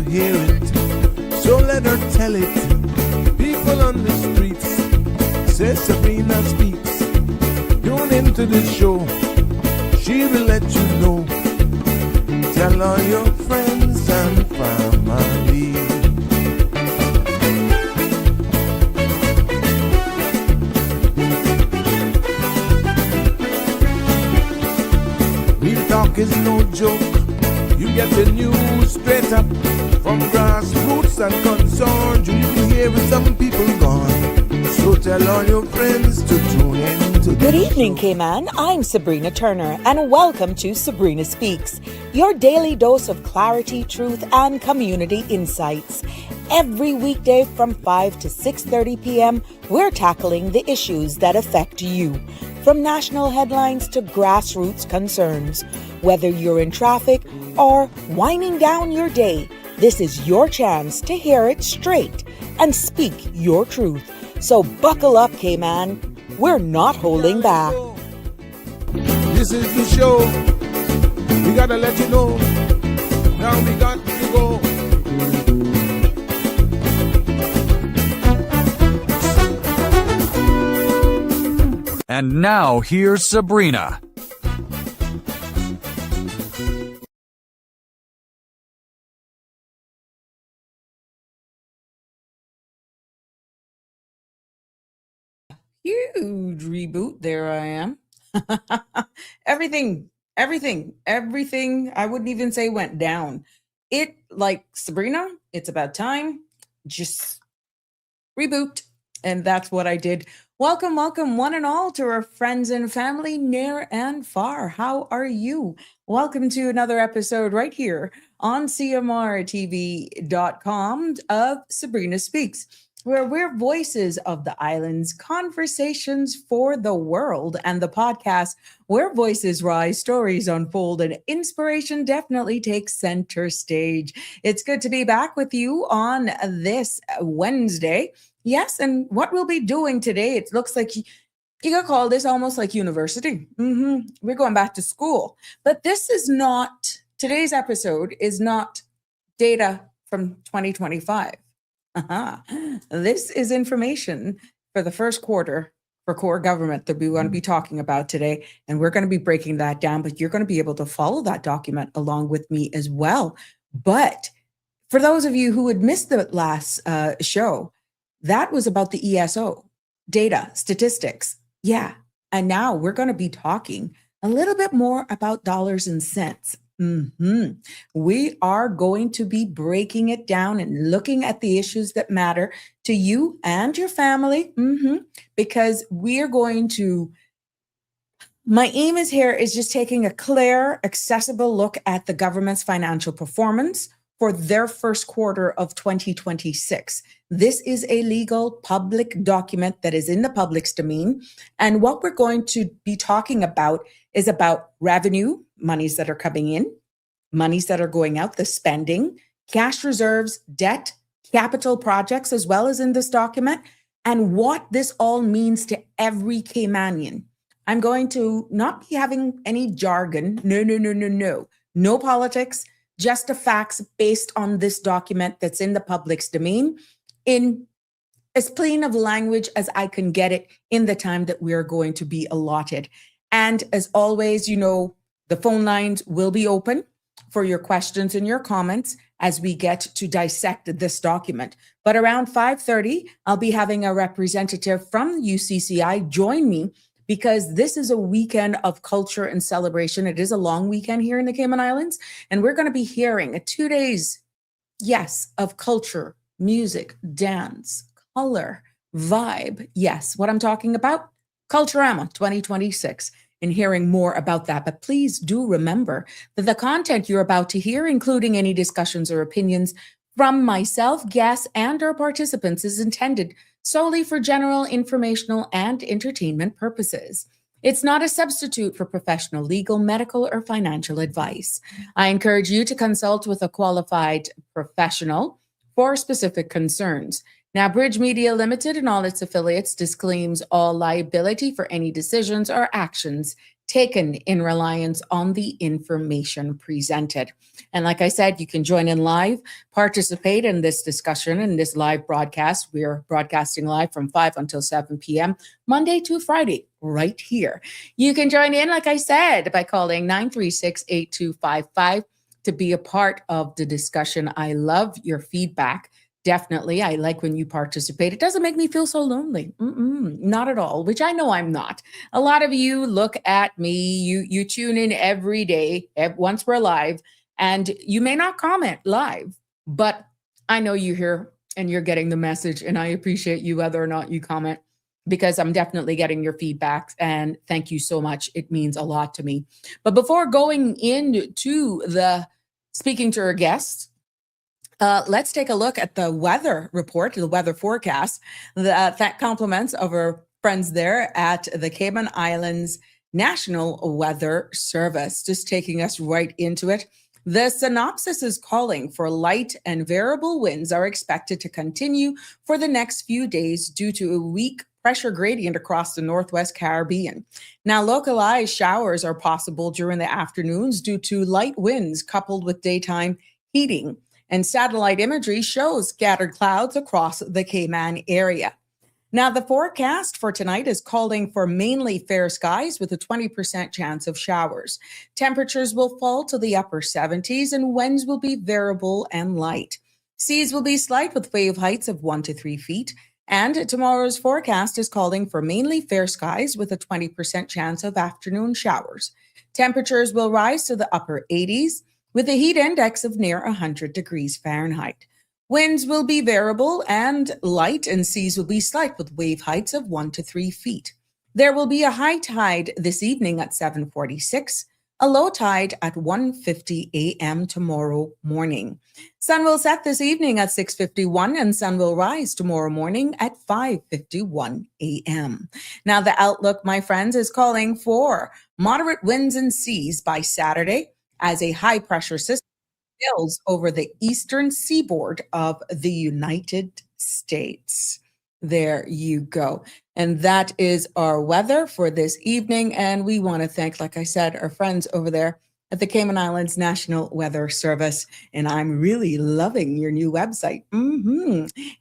hear it, so let her tell it. People on the streets, says Sabrina Speaks. Tune into the show, she will let you know. Tell all your friends and family. Real talk is no joke. You get the news straight up from grassroots and concerns. You can hear with some people gone. So tell all your friends to tune in to Good evening, Cayman. I'm Sabrina Turner, and welcome to Sabrina Speaks, your daily dose of clarity, truth, and community insights. Every weekday from 5 to 6:30 p.m., we're tackling the issues that affect you, from national headlines to grassroots concerns. Whether you're in traffic or winding down your day, this is your chance to hear it straight and speak your truth. So buckle up, Cayman. We're not holding back. This is the show. We gotta let you know. Now we got to go. And now here's Sabrina. Huge reboot. There I am. everything I wouldn't even say went down. It, like Sabrina, it's about time. Just reboot. And that's what I did. Welcome, one and all, to our friends and family near and far. How are you? Welcome to another episode right here on CMRTV.com of Sabrina Speaks, where we're voices of the islands, conversations for the world, and the podcast where voices rise, stories unfold, and inspiration definitely takes center stage. It's good to be back with you on this Wednesday. Yes, and what we'll be doing today, it looks like you could call this almost like university. We're going back to school. But this is not, today's episode is not data from 2025. This is information for the first quarter for core government that we want to be talking about today. And we're going to be breaking that down, but you're going to be able to follow that document along with me as well. But for those of you who had missed the last show, that was about the ESO, data, statistics. Yeah. And now we're going to be talking a little bit more about dollars and cents. We are going to be breaking it down and looking at the issues that matter to you and your family, because we are going to, my aim is here is just taking a clear, accessible look at the government's financial performance for their first quarter of 2026. This is a legal public document that is in the public's domain. And what we're going to be talking about is about revenue, monies that are coming in, monies that are going out, the spending, cash reserves, debt, capital projects, as well as in this document, and what this all means to every Caymanian. I'm going to not be having any jargon. No politics, just the facts based on this document that's in the public's domain in as plain of language as I can get it in the time that we are going to be allotted. And as always, you know, the phone lines will be open for your questions and your comments as we get to dissect this document. But around 5:30, I'll be having a representative from UCCI join me, because this is a weekend of culture and celebration. It is a long weekend here in the Cayman Islands, and we're going to be hearing 2 days, yes, of culture, music, dance, color, vibe. Yes, what I'm talking about? Culturama 2026, and hearing more about that. But please do remember that the content you're about to hear, including any discussions or opinions from myself, guests, and our participants, is intended solely for general, informational, and entertainment purposes. It's not a substitute for professional legal, medical, or financial advice. I encourage you to consult with a qualified professional for specific concerns. Now, Bridge Media Limited and all its affiliates disclaims all liability for any decisions or actions taken in reliance on the information presented. And like I said, you can join in live, participate in this discussion, in this live broadcast. We are broadcasting live from 5 until 7 p.m., Monday to Friday, right here. You can join in, like I said, by calling 936-8255 to be a part of the discussion. I love your feedback. Definitely. I like when you participate. It doesn't make me feel so lonely. Not at all, which I know I'm not. A lot of you look at me, you tune in every day, once we're live, and you may not comment live, but I know you're here and you're getting the message, and I appreciate you whether or not you comment, because I'm definitely getting your feedback, and thank you so much. It means a lot to me. But before going into speaking to our guests, let's take a look at the weather report, the weather forecast, that compliments of our friends there at the Cayman Islands National Weather Service. Just taking us right into it. The synopsis is calling for light and variable winds are expected to continue for the next few days due to a weak pressure gradient across the Northwest Caribbean. Now, localized showers are possible during the afternoons due to light winds coupled with daytime heating. And satellite imagery shows scattered clouds across the Cayman area. Now, the forecast for tonight is calling for mainly fair skies with a 20% chance of showers. Temperatures will fall to the upper 70s and winds will be variable and light. Seas will be slight with wave heights of 1 to 3 feet. And tomorrow's forecast is calling for mainly fair skies with a 20% chance of afternoon showers. Temperatures will rise to the upper 80s with a heat index of near 100 degrees Fahrenheit. Winds will be variable and light, and seas will be slight with wave heights of 1 to 3 feet. There will be a high tide this evening at 7:46, a low tide at 1:50 a.m. tomorrow morning. Sun will set this evening at 6:51, and sun will rise tomorrow morning at 5:51 a.m. Now, the outlook, my friends, is calling for moderate winds and seas by Saturday as a high pressure system builds over the eastern seaboard of the United States. There you go. And that is our weather for this evening. And we want to thank, like I said, our friends over there at the Cayman Islands National Weather Service. And I'm really loving your new website.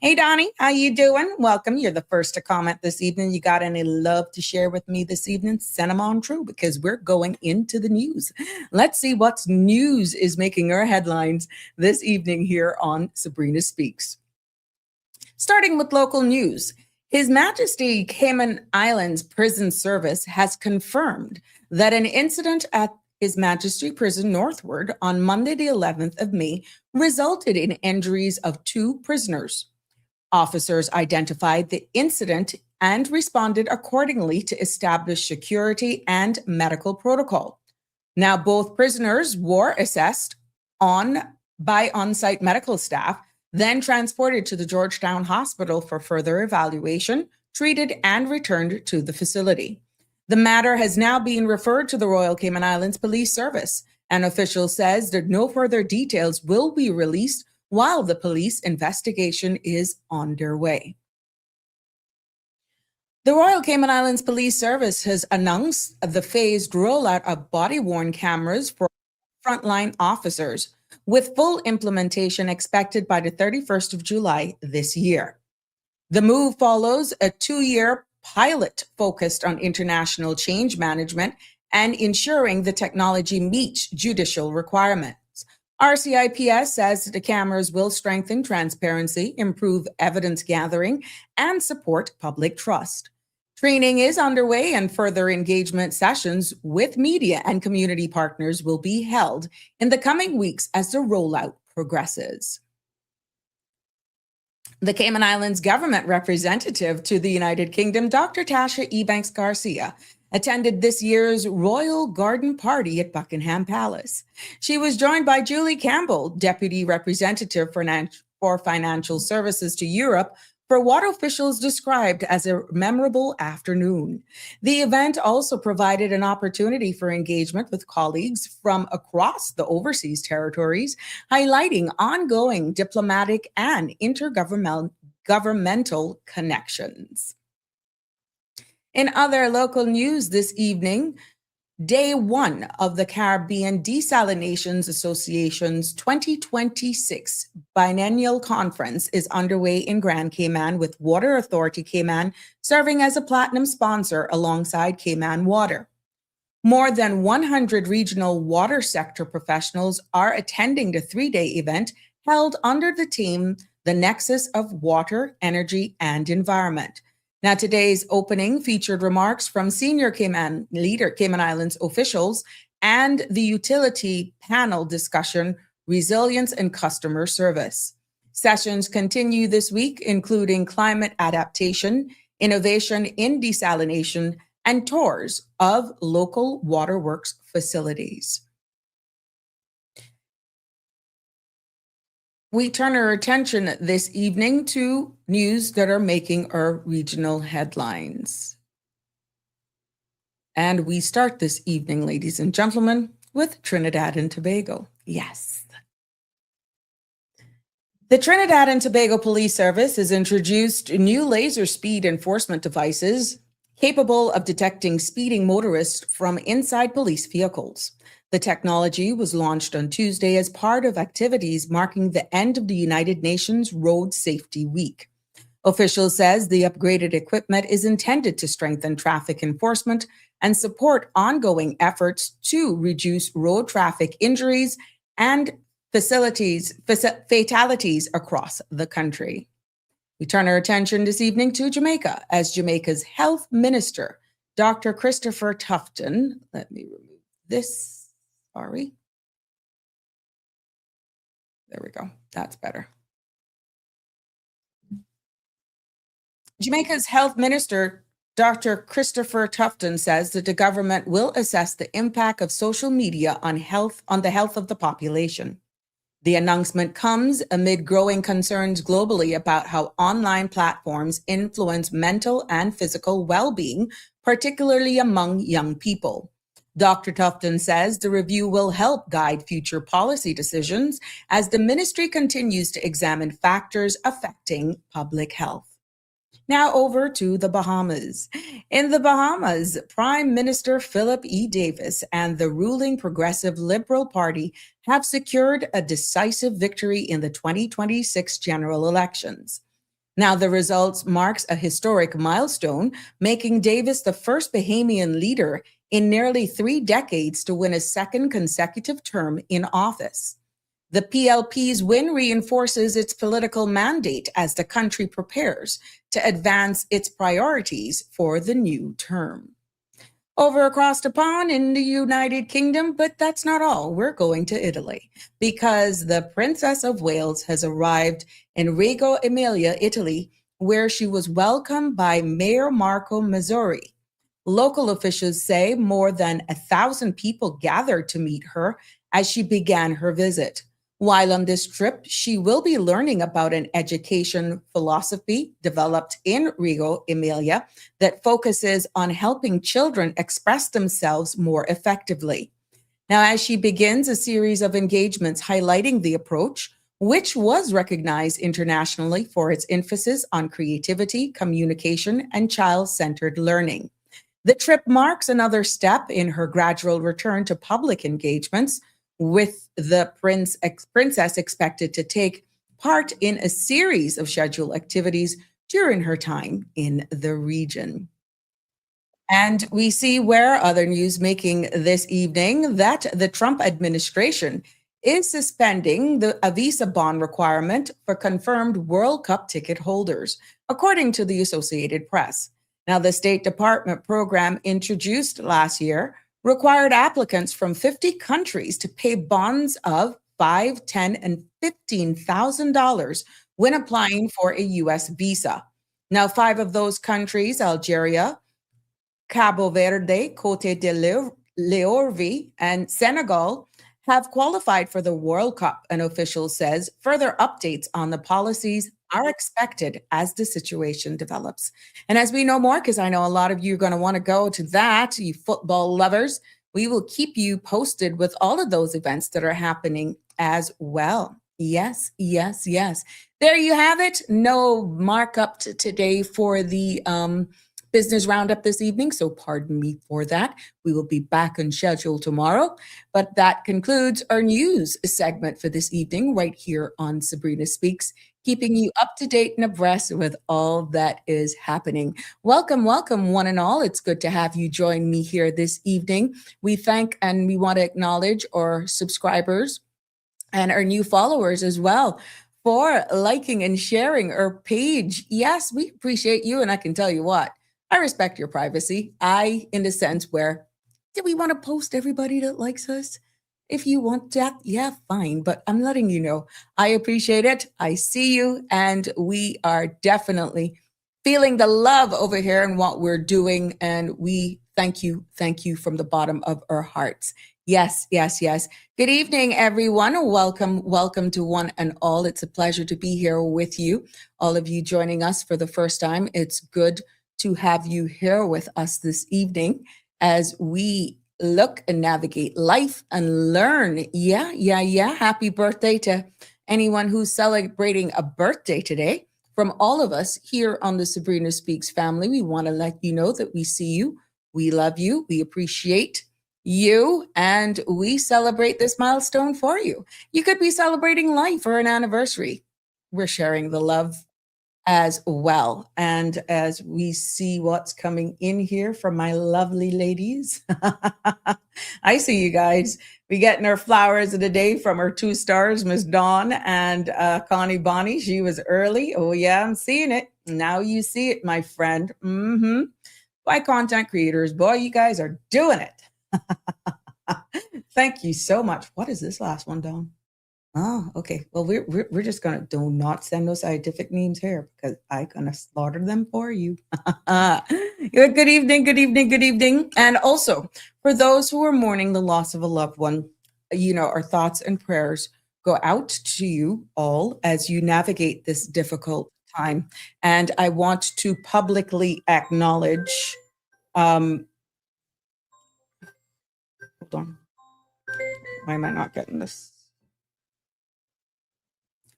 Hey, Donnie, how you doing? Welcome. You're the first to comment this evening. You got any love to share with me this evening? Send them on through, because we're going into the news. Let's see what's news is making our headlines this evening here on Sabrina Speaks. Starting with local news. His Majesty Cayman Islands Prison Service has confirmed that an incident at His Majesty Prison Northward on Monday, the 11th of May, resulted in injuries of 2 prisoners. Officers identified the incident and responded accordingly to establish security and medical protocol. Now, both prisoners were assessed by on-site medical staff, then transported to the Georgetown Hospital for further evaluation, treated, and returned to the facility. The matter has now been referred to the Royal Cayman Islands Police Service. An official says that no further details will be released while the police investigation is underway. The Royal Cayman Islands Police Service has announced the phased rollout of body-worn cameras for frontline officers, with full implementation expected by the 31st of July this year. The move follows a 2-year pilot focused on international change management and ensuring the technology meets judicial requirements. RCIPS says the cameras will strengthen transparency, improve evidence gathering, and support public trust. Training is underway, and further engagement sessions with media and community partners will be held in the coming weeks as the rollout progresses. The Cayman Islands government representative to the United Kingdom, Dr. Tasha Ebanks Garcia, attended this year's Royal Garden Party at Buckingham Palace. She was joined by Julie Campbell, Deputy Representative for Financial Services to Europe, for what officials described as a memorable afternoon. The event also provided an opportunity for engagement with colleagues from across the overseas territories, highlighting ongoing diplomatic and intergovernmental connections. In other local news this evening, Day one of the Caribbean Desalinations Association's 2026 biennial conference is underway in Grand Cayman, with Water Authority Cayman serving as a platinum sponsor alongside Cayman Water. More than 100 regional water sector professionals are attending the three-day event held under the theme, The Nexus of Water, Energy, and Environment. Now, today's opening featured remarks from senior Cayman Islands officials and the utility panel discussion, Resilience and Customer Service. Sessions continue this week, including climate adaptation, innovation in desalination, and tours of local waterworks facilities. We turn our attention this evening to news that are making our regional headlines. And we start this evening, ladies and gentlemen, with Trinidad and Tobago. Yes. The Trinidad and Tobago Police Service has introduced new laser speed enforcement devices capable of detecting speeding motorists from inside police vehicles. The technology was launched on Tuesday as part of activities marking the end of the United Nations Road Safety Week. Officials says the upgraded equipment is intended to strengthen traffic enforcement and support ongoing efforts to reduce road traffic injuries and fatalities across the country. We turn our attention this evening to Jamaica, as Jamaica's Health Minister, Dr. Christopher Tufton, let me remove this, sorry. There we go, that's better. Jamaica's Health Minister, Dr. Christopher Tufton, says that the government will assess the impact of social media on the health of the population. The announcement comes amid growing concerns globally about how online platforms influence mental and physical well-being, particularly among young people. Dr. Tufton says the review will help guide future policy decisions as the ministry continues to examine factors affecting public health. Now over to the Bahamas. In the Bahamas, Prime Minister Philip E. Davis and the ruling Progressive Liberal Party have secured a decisive victory in the 2026 general elections. Now, the results marks a historic milestone, making Davis the first Bahamian leader in nearly 3 decades to win a second consecutive term in office. The PLP's win reinforces its political mandate as the country prepares to advance its priorities for the new term. Over across the pond in the United Kingdom, but that's not all. We're going to Italy because the Princess of Wales has arrived in Reggio Emilia, Italy, where she was welcomed by Mayor Marco Mazzori. Local officials say more than 1,000 people gathered to meet her as she began her visit. While on this trip, she will be learning about an education philosophy developed in Reggio Emilia that focuses on helping children express themselves more effectively. Now, as she begins a series of engagements highlighting the approach, which was recognized internationally for its emphasis on creativity, communication, and child-centered learning. The trip marks another step in her gradual return to public engagements, with the princess expected to take part in a series of scheduled activities during her time in the region. And we see where other news making this evening that the Trump administration is suspending a visa bond requirement for confirmed World Cup ticket holders, according to the Associated Press. Now, the State Department program introduced last year required applicants from 50 countries to pay bonds of $5,000, $10,000, and $15,000 when applying for a U.S. visa. Now, 5 of those countries, Algeria, Cabo Verde, Cote d'Ivoire, and Senegal, have qualified for the World Cup, an official says. Further updates on the policies are expected as the situation develops. And as we know more, because I know a lot of you are going to want to go to that, you football lovers, we will keep you posted with all of those events that are happening as well. Yes, yes, yes. There you have it. No markup today for the business roundup this evening, so pardon me for that. We will be back on schedule tomorrow. But that concludes our news segment for this evening, right here on Sabrina Speaks, keeping you up to date and abreast with all that is happening. Welcome, welcome, one and all. It's good to have you join me here this evening. We thank and we want to acknowledge our subscribers and our new followers as well for liking and sharing our page. Yes, we appreciate you. And I can tell you what, I respect your privacy. In the sense where, do we want to post everybody that likes us? If you want that, yeah, fine. But I'm letting you know, I appreciate it. I see you. And we are definitely feeling the love over here and what we're doing. And we thank you from the bottom of our hearts. Yes, yes, yes. Good evening, everyone. Welcome to one and all. It's a pleasure to be here with you. All of you joining us for the first time. It's good to have you here with us this evening as we look and navigate life and learn. Yeah. Happy birthday to anyone who's celebrating a birthday today. From all of us here on the Sabrina Speaks family, we want to let you know that we see you, we love you, we appreciate you, and we celebrate this milestone for you. You could be celebrating life or an anniversary. We're sharing the love as well. And as we see what's coming in here from my lovely ladies, I see you guys. We getting our flowers of the day from our 2 stars, Miss Dawn and Connie Bonnie. She was early. Oh yeah, I'm seeing it. Now you see it, my friend. By content creators, boy, you guys are doing it. Thank you so much. What is this last one, Dawn? Oh, okay. Well, we're just gonna do not send no scientific names here because I'm gonna slaughter them for you. Good evening. And also, for those who are mourning the loss of a loved one, our thoughts and prayers go out to you all as you navigate this difficult time. And I want to publicly acknowledge. Hold on. Why am I not getting this?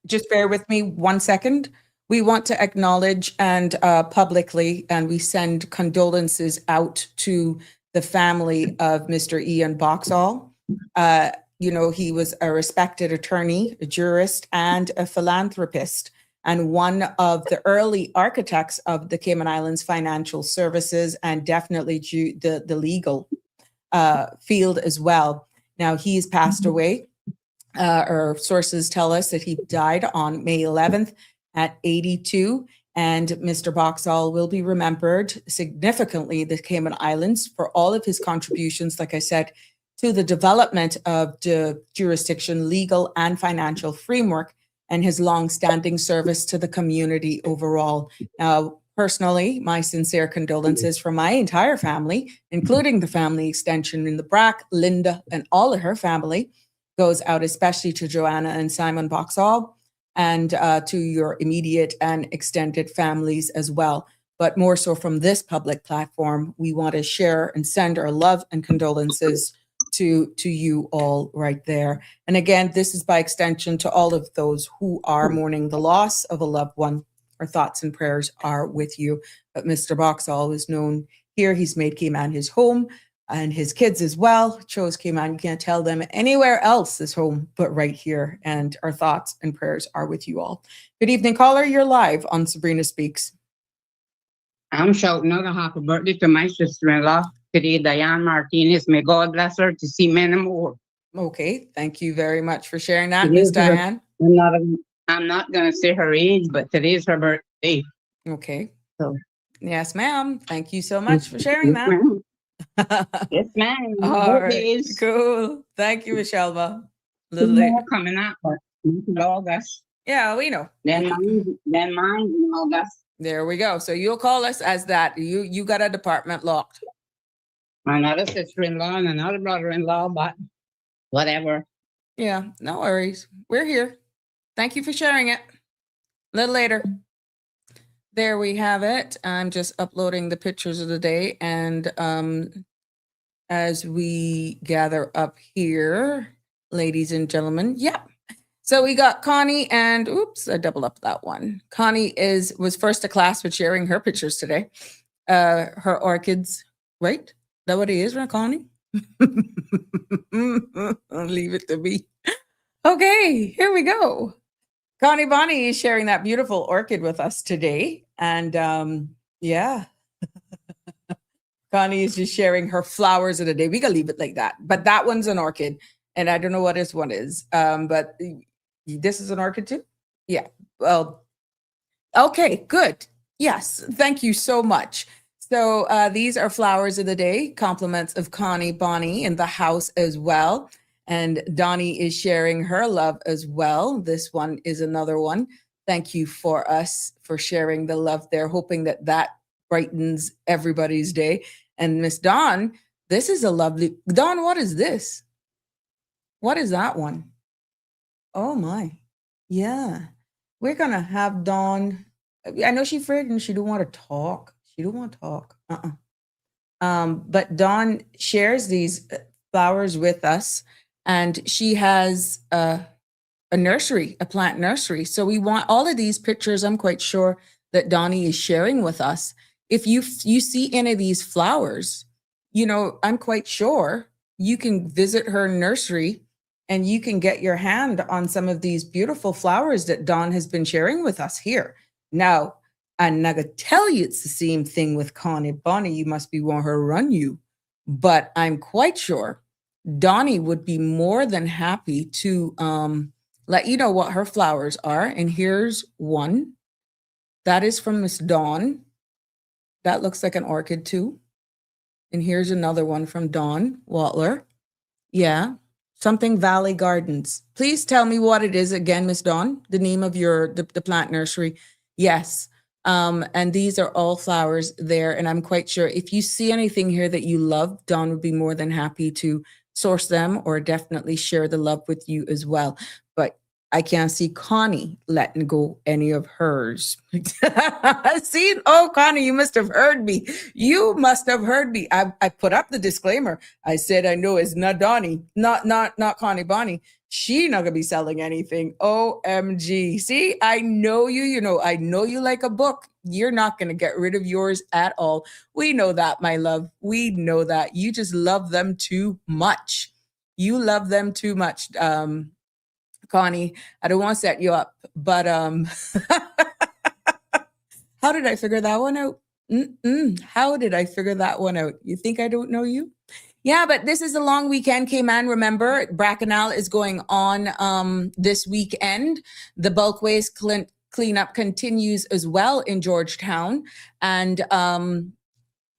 Just bear with me 1 second. We want to acknowledge and publicly, and we send condolences out to the family of Mr. Ian Boxall. He was a respected attorney, a jurist, and a philanthropist, and one of the early architects of the Cayman Islands financial services, and definitely the legal field as well. Now, he's passed away. Our sources tell us that he died on May 11th at 82, and Mr. Boxall will be remembered significantly the Cayman Islands for all of his contributions, like I said, to the development of the jurisdiction, legal and financial framework, and his long-standing service to the community overall. Now, personally, my sincere condolences from my entire family, including the family extension in the BRAC, Linda, and all of her family, goes out especially to Joanna and Simon Boxall, and to your immediate and extended families as well. But more so from this public platform, we want to share and send our love and condolences to you all right there. And again, this is by extension to all of those who are mourning the loss of a loved one. Our thoughts and prayers are with you. But Mr. Boxall is known here. He's made Cayman his home, and his kids as well chose Cayman. You can't tell them anywhere else is home but right here. And our thoughts and prayers are with you all. Good evening, caller. You're live on Sabrina Speaks. I'm shouting out a happy birthday to my sister-in-law today, Diane Martinez. May God bless her to see many more. Okay, thank you very much for sharing that, Miss Diane. I'm not going to say her age, but today's her birthday. Okay. So. Yes, ma'am. Thank you so much for sharing that. Yes, ma'am. All right. Cool. Thank you, Michelle. Little more coming up, but August. Yeah, we know. Then mine in August. There we go. So you'll call us as that. You got a department locked. Another sister-in-law and another brother-in-law, but whatever. Yeah, no worries. We're here. Thank you for sharing it. A little later. There we have it. I'm just uploading the pictures of the day. And as we gather up here, ladies and gentlemen, yeah. So we got Connie and, oops, I doubled up that one. Connie was first to class with sharing her pictures today. her orchids, right? Is that what it is, right, Connie? I'll leave it to me. Okay, here we go. Connie Bonnie is sharing that beautiful orchid with us today. And yeah, Connie is just sharing her flowers of the day. We can leave it like that. But that one's an orchid. And I don't know what this one is. But this is an orchid too? Yeah. Well, okay, good. Yes. Thank you so much. So these are flowers of the day, compliments of Connie Bonnie in the house as well. And Donnie is sharing her love as well. This one is another one. Thank you for us for sharing the love there, hoping that that brightens everybody's day. And Miss Dawn, this is a lovely, Dawn, what is this? What is that one? Oh my. Yeah. We're going to have Dawn. I know she's afraid and she don't want to talk. She don't want to talk. But Dawn shares these flowers with us, and she has a nursery, a plant nursery. So we want all of these pictures. I'm quite sure that Donnie is sharing with us. If you see any of these flowers, you know, I'm quite sure you can visit her nursery and you can get your hand on some of these beautiful flowers that Dawn has been sharing with us here. Now, I'm not gonna tell you it's the same thing with Connie Bonnie. You must be want her to run you. But I'm quite sure Donnie would be more than happy to let you know what her flowers are. And here's one. That is from Miss Dawn. That looks like an orchid too. And here's another one from Dawn Watler. Yeah, something Valley Gardens. Please tell me what it is again, Miss Dawn, the name of the plant nursery. Yes. And these are all flowers there. And I'm quite sure if you see anything here that you love, Dawn would be more than happy to source them or definitely share the love with you as well. But I can't see Connie letting go any of hers. See, oh, Connie, you must have heard me. You must have heard me. I put up the disclaimer. I said, I know it's not Donnie, not Connie Bonnie. She not gonna be selling anything. OMG. See, I know you, I know you like a book. You're not gonna get rid of yours at all. We know that, my love. We know that. You just love them too much. You love them too much. Connie, I don't want to set you up, but how did I figure that one out? How did I figure that one out? You think I don't know you? Yeah, but this is a long weekend, Cayman. Remember, Bracknell is going on this weekend. The bulk waste cleanup continues as well in Georgetown. And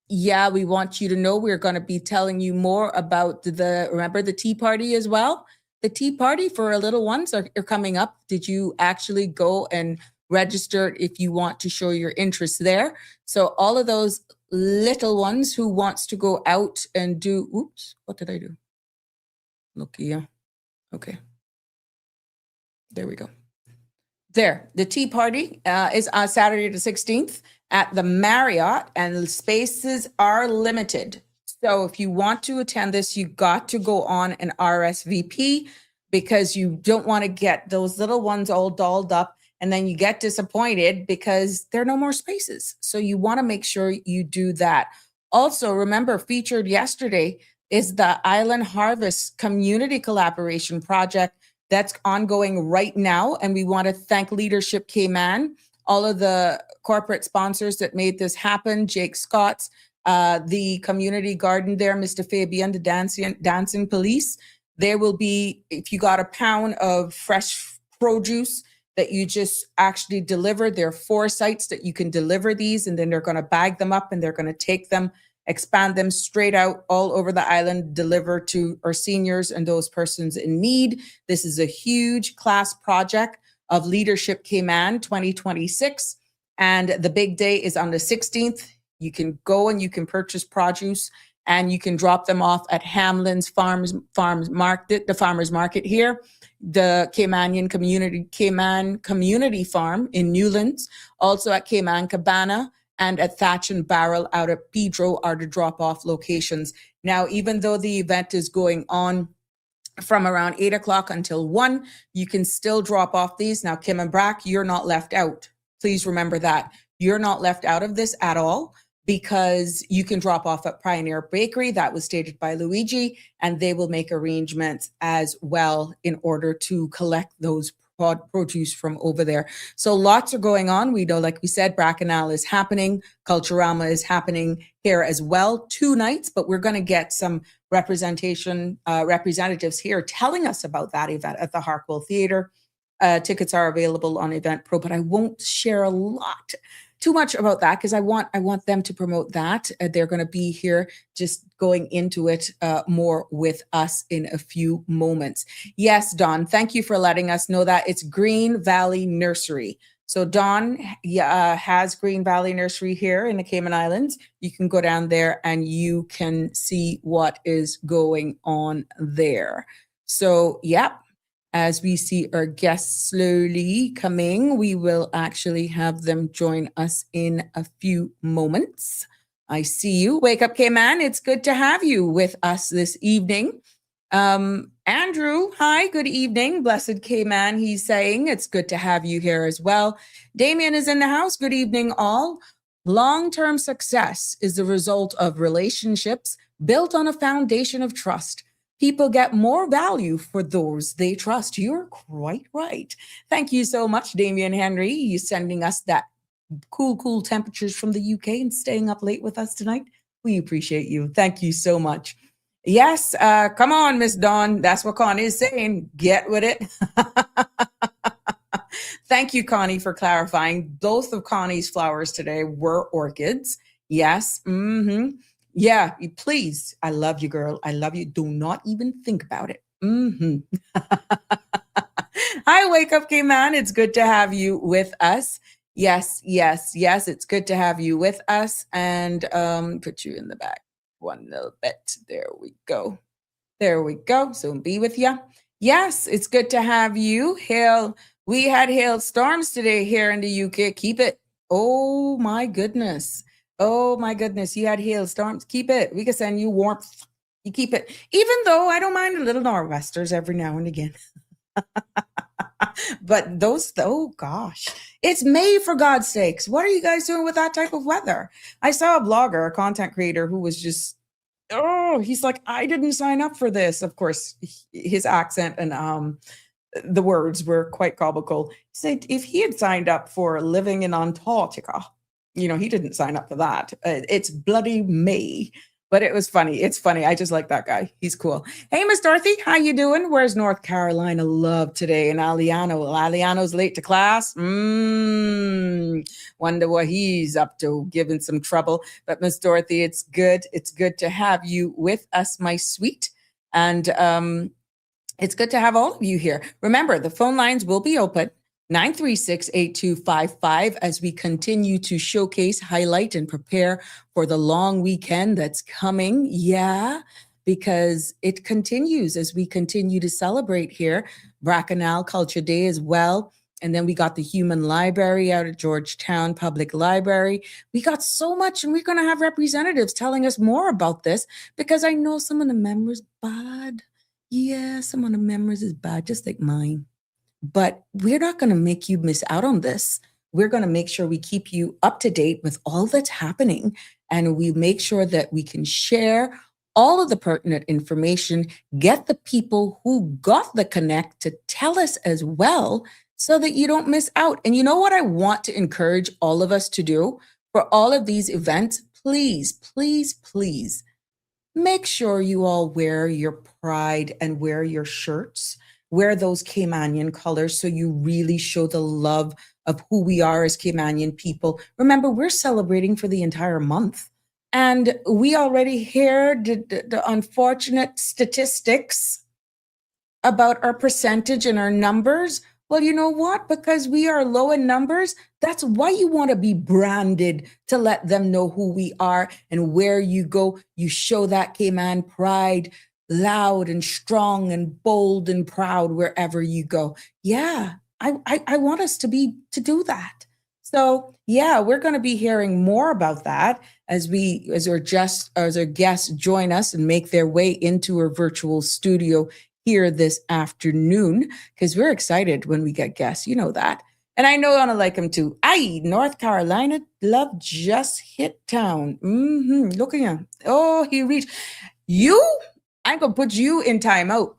yeah, we want you to know we're going to be telling you more about remember the tea party as well? The tea party for our little ones are coming up. Did you actually go and register if you want to show your interest there? So all of those little ones who wants to go out and do, oops, what did I do? Look here. Okay. There we go. There, the tea party is on Saturday the 16th at the Marriott, and the spaces are limited. So if you want to attend this, you got to go on an RSVP because you don't want to get those little ones all dolled up and then you get disappointed because there are no more spaces. So you want to make sure you do that. Also, remember, featured yesterday is the Island Harvest Community Collaboration Project that's ongoing right now. And we want to thank Leadership Cayman, all of the corporate sponsors that made this happen, Jake Scott's, the community garden there, Mr. Fabian, the dancing police. There will be, if you got a pound of fresh produce that you just actually deliver, there are 4 sites that you can deliver these, and then they're going to bag them up and they're going to take them, expand them straight out all over the island, deliver to our seniors and those persons in need. This is a huge class project of Leadership Cayman 2026. And the big day is on the 16th. You can go and you can purchase produce and you can drop them off at Hamlin's Farmers Market, the farmers market here, the Cayman Community Farm in Newlands, also at Cayman Cabana and at Thatch and Barrel out at Pedro are the drop-off locations. Now, even though the event is going on from around 8 o'clock until 1, you can still drop off these. Now, Kim and Brack, you're not left out. Please remember that. You're not left out of this at all. because you can drop off at Pioneer Bakery. That was stated by Luigi, and they will make arrangements as well in order to collect those produce from over there. So lots are going on. We know, like we said, Bracanal is happening. Culturama is happening here as well. 2 nights, but we're going to get some representatives here telling us about that event at the Harkwell Theatre. Tickets are available on Eventbrite, but I won't share too much about that because I want them to promote that. They're going to be here just going into it more with us in a few moments. Yes, Don, thank you for letting us know that. It's Green Valley Nursery. So Don has Green Valley Nursery here in the Cayman Islands. You can go down there and you can see what is going on there. So, yep. As we see our guests slowly coming, we will actually have them join us in a few moments. I see you. Wake Up Cayman. It's good to have you with us this evening. Andrew, hi, good evening. Blessed Cayman, he's saying. It's good to have you here as well. Damien is in the house. Good evening, all. Long-term success is the result of relationships built on a foundation of trust. People get more value for those they trust. You're quite right. Thank you so much, Damien Henry. You sending us that cool temperatures from the UK and staying up late with us tonight. We appreciate you. Thank you so much. Yes, come on, Miss Dawn. That's what Connie is saying. Get with it. Thank you, Connie, for clarifying. Both of Connie's flowers today were orchids. Yes. Mm-hmm. Yeah, please. I love you, girl. I love you. Do not even think about it. Mm-hmm. Hi, Wake Up Cayman. It's good to have you with us. Yes. It's good to have you with us. And put you in the back one little bit. There we go. So be with you. Yes, it's good to have you. We had hailstorms today here in the UK. Keep it. Oh my goodness. You had hailstorms. Keep it. We can send you warmth. You keep it. Even though I don't mind a little nor'westers every now and again. But those, oh gosh. It's May, for God's sakes. What are you guys doing with that type of weather? I saw a blogger, a content creator who was just, he's like, I didn't sign up for this. Of course, his accent and the words were quite comical. He said if he had signed up for living in Antarctica, he didn't sign up for that. It's bloody May, but it was funny. It's funny. I just like that guy. He's cool. Hey, Miss Dorothy, how you doing? Where's North Carolina love today? And Aliano's late to class. Wonder what he's up to, giving some trouble. But Miss Dorothy, it's good. It's good to have you with us, my sweet. And it's good to have all of you here. Remember, the phone lines will be open. 936-8255 as we continue to showcase, highlight, and prepare for the long weekend that's coming. Yeah, because it continues as we continue to celebrate here. Bracanal Culture Day as well. And then we got the Human Library out at Georgetown Public Library. We got so much, and we're going to have representatives telling us more about this because I know some of the members bad. Yeah, some of the members is bad, just like mine. But we're not going to make you miss out on this. We're going to make sure we keep you up to date with all that's happening. And we make sure that we can share all of the pertinent information, get the people who got the connect to tell us as well so that you don't miss out. And you know what I want to encourage all of us to do for all of these events? Please, please, please make sure you all wear your pride and wear your shirts. Wear those Caymanian colors so you really show the love of who we are as Caymanian people. Remember, we're celebrating for the entire month. And we already heard the unfortunate statistics about our percentage and our numbers. Well, you know what? Because we are low in numbers, that's why you want to be branded to let them know who we are. And where you go, you show that Cayman pride, loud and strong and bold and proud wherever you go. Yeah, I want us to do that. So yeah, we're going to be hearing more about that as our guests join us and make their way into our virtual studio here this afternoon, because we're excited when we get guests. You know that. And I know Anna like him too. Aye, North Carolina love just hit town. Look at him. Oh, he reached. You, I'm going to put you in timeout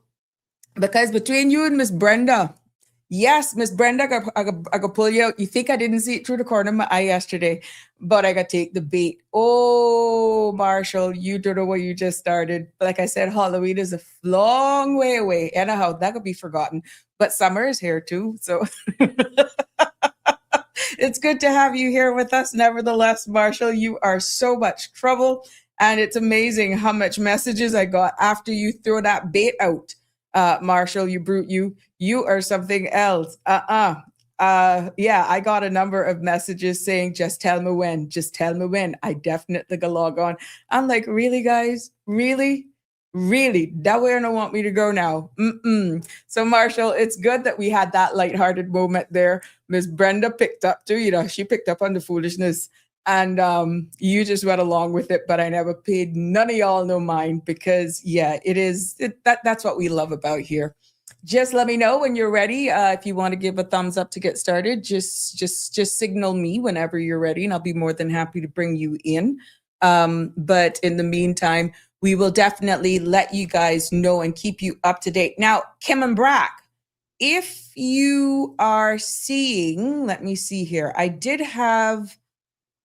because between you and Miss Brenda, yes, Miss Brenda, I got pull you out. You think I didn't see it through the corner of my eye yesterday, but I got to take the bait. Oh, Marshall, you don't know what you just started. Like I said, Halloween is a long way away. Anyhow, that could be forgotten. But summer is here too. So it's good to have you here with us. Nevertheless, Marshall, you are so much trouble. And it's amazing how much messages I got after you throw that bait out. Marshall, you brute, you are something else. Yeah, I got a number of messages saying, just tell me when, just tell me when. I definitely go log on. I'm like, really, guys? Really? Really? That way I don't want me to go now. So, Marshall, it's good that we had that lighthearted moment there. Miss Brenda picked up too, she picked up on the foolishness. And you just went along with it, but I never paid none of y'all no mind because, yeah, that's what we love about here. Just let me know when you're ready. If you want to give a thumbs up to get started, just signal me whenever you're ready, and I'll be more than happy to bring you in. But in the meantime, we will definitely let you guys know and keep you up to date. Now, Kim and Brack, if you are seeing, let me see here. I did have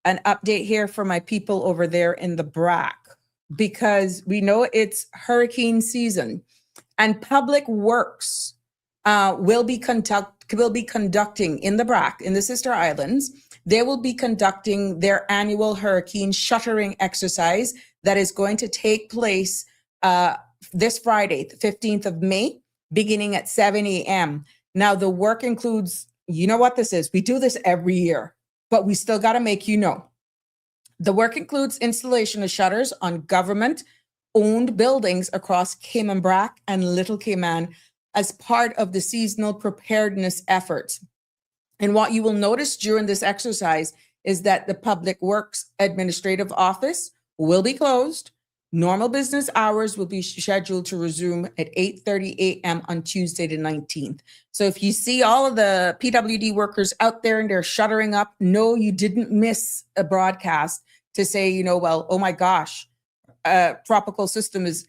an update here for my people over there in the BRAC because we know it's hurricane season and Public Works will be conducting in the BRAC, in the Sister Islands, they will be conducting their annual hurricane shuttering exercise that is going to take place this Friday, the 15th of May, beginning at 7 a.m. Now, the work includes, you know what this is? We do this every year, but we still got to make you know. The work includes installation of shutters on government-owned buildings across Cayman Brac and Little Cayman as part of the seasonal preparedness efforts. And what you will notice during this exercise is that the Public Works Administrative Office will be closed. Normal business hours will be scheduled to resume at 8:30 a.m. on Tuesday the 19th. So if you see all of the PWD workers out there and they're shuttering up, no, you didn't miss a broadcast to say, well, oh my gosh, tropical system is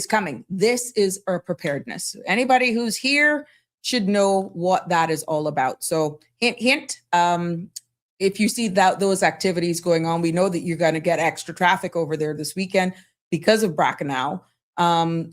coming. This is our preparedness. Anybody who's here should know what that is all about. So hint, if you see those activities going on, we know that you're going to get extra traffic over there this weekend because of Bracknell.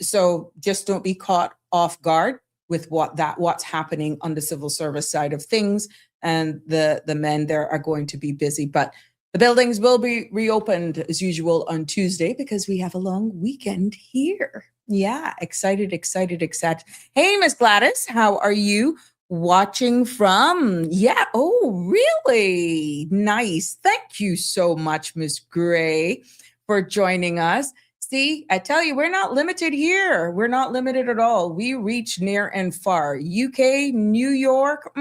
So just don't be caught off guard with what's happening on the civil service side of things. And the men there are going to be busy, but the buildings will be reopened as usual on Tuesday because we have a long weekend here. Yeah, excited. Hey, Miss Gladys, how are you? Watching from? Yeah. Oh, really? Nice. Thank you so much, Miss Gray, for joining us. See, I tell you, we're not limited here. We're not limited at all. We reach near and far. UK, New York,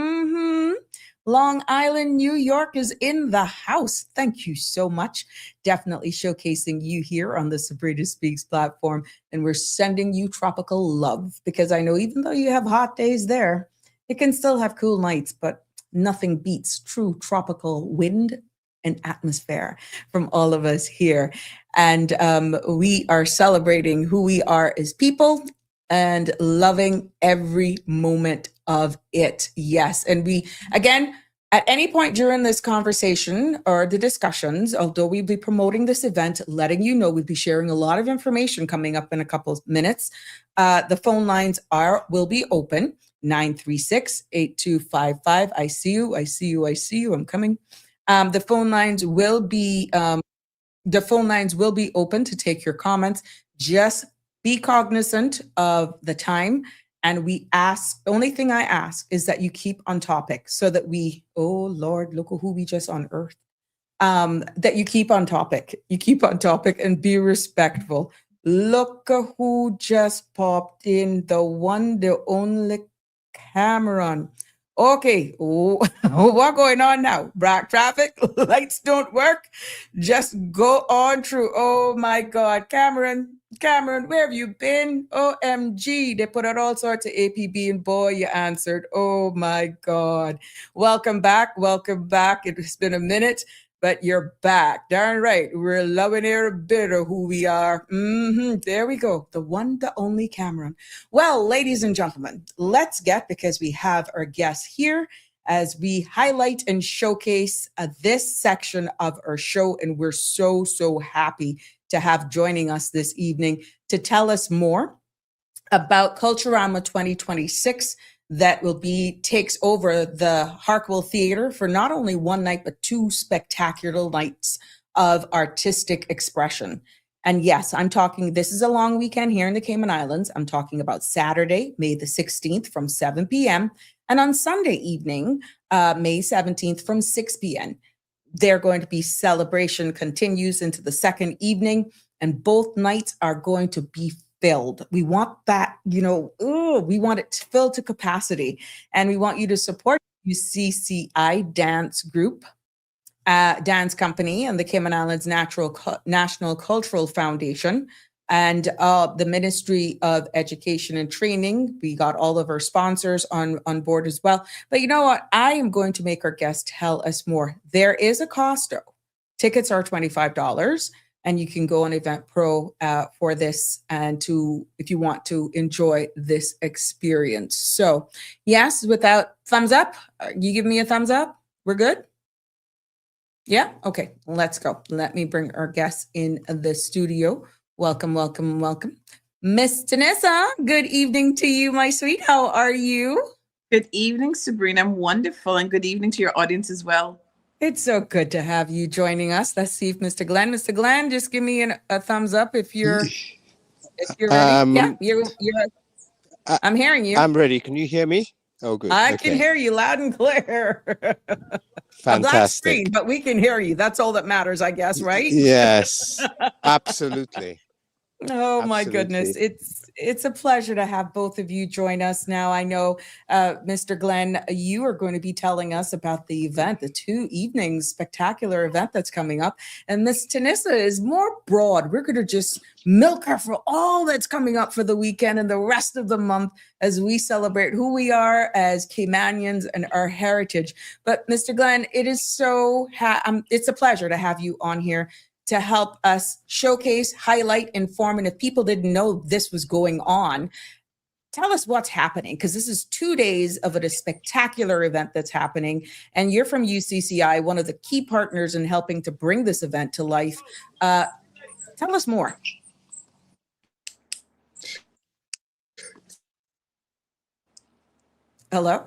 Long Island, New York is in the house. Thank you so much. Definitely showcasing you here on the Sabrina Speaks platform. And we're sending you tropical love because I know even though you have hot days there, it can still have cool nights, but nothing beats true tropical wind and atmosphere from all of us here. And we are celebrating who we are as people and loving every moment of it. Yes. And we, again, at any point during this conversation or the discussions, although we'll be promoting this event, letting you know, we'll be sharing a lot of information coming up in a couple of minutes. The phone lines will be open. 936-8255. I see you. I'm coming. The phone lines will be open to take your comments. Just be cognizant of the time. And only thing I ask is that you keep on topic so that oh Lord, look at who we just unearthed. That you keep on topic. And be respectful. Look at who just popped in, the one, the only Cameron. Okay, what going on now? Black traffic, lights don't work. Just go on through. Oh my God, Cameron, where have you been? OMG, they put out all sorts of APB, and boy, you answered. Oh my God, welcome back, welcome back. It's been a minute, but you're back. Darn right, we're loving every bit of who we are. There we go, the one, the only Cameron. Well, ladies and gentlemen, let's get, because we have our guests here as we highlight and showcase this section of our show. And we're so happy to have joining us this evening to tell us more about Culturama 2026 that takes over the Harkwell Theatre for not only one night, but two spectacular nights of artistic expression. And yes, I'm talking, this is a long weekend here in the Cayman Islands. I'm talking about Saturday, May the 16th from 7 p.m. and on Sunday evening, May 17th from 6 p.m. They're going to be celebration continues into the second evening, and both nights are going to be filled. We want that, we want it filled to capacity. And we want you to support UCCI Dance Group, dance company, and the Cayman Islands National Cultural Foundation, and the Ministry of Education and Training. We got all of our sponsors on board as well. But you know what? I am going to make our guest tell us more. There is a cost, though. Tickets are $25, and you can go on Eventpro for this, and if you want to enjoy this experience. So yes, without thumbs up, you give me a thumbs up. We're good? Yeah? Okay, let's go. Let me bring our guests in the studio. Welcome. Miss Tanissa, good evening to you, my sweet. How are you? Good evening, Sabrina. I'm wonderful, and good evening to your audience as well. It's so good to have you joining us. Let's see if Mr. Glenn, just give me a thumbs up if you're ready. Yeah, I'm hearing you. I'm ready. Can you hear me? Oh, good. I can hear you loud and clear. Fantastic. A black screen, but we can hear you. That's all that matters, I guess, right? Yes, absolutely. Oh, my goodness. It's a pleasure to have both of you join us now. I know, Mr. Glenn, you are going to be telling us about the event, the 2 evenings spectacular event that's coming up. And Miss Tanissa is more broad. We're going to just milk her for all that's coming up for the weekend and the rest of the month as we celebrate who we are as Caymanians and our heritage. But Mr. Glenn, it is it's a pleasure to have you on here to help us showcase, highlight, inform. And if people didn't know this was going on, tell us what's happening, because this is 2 days of a spectacular event that's happening. And you're from UCCI, one of the key partners in helping to bring this event to life. Tell us more. Hello?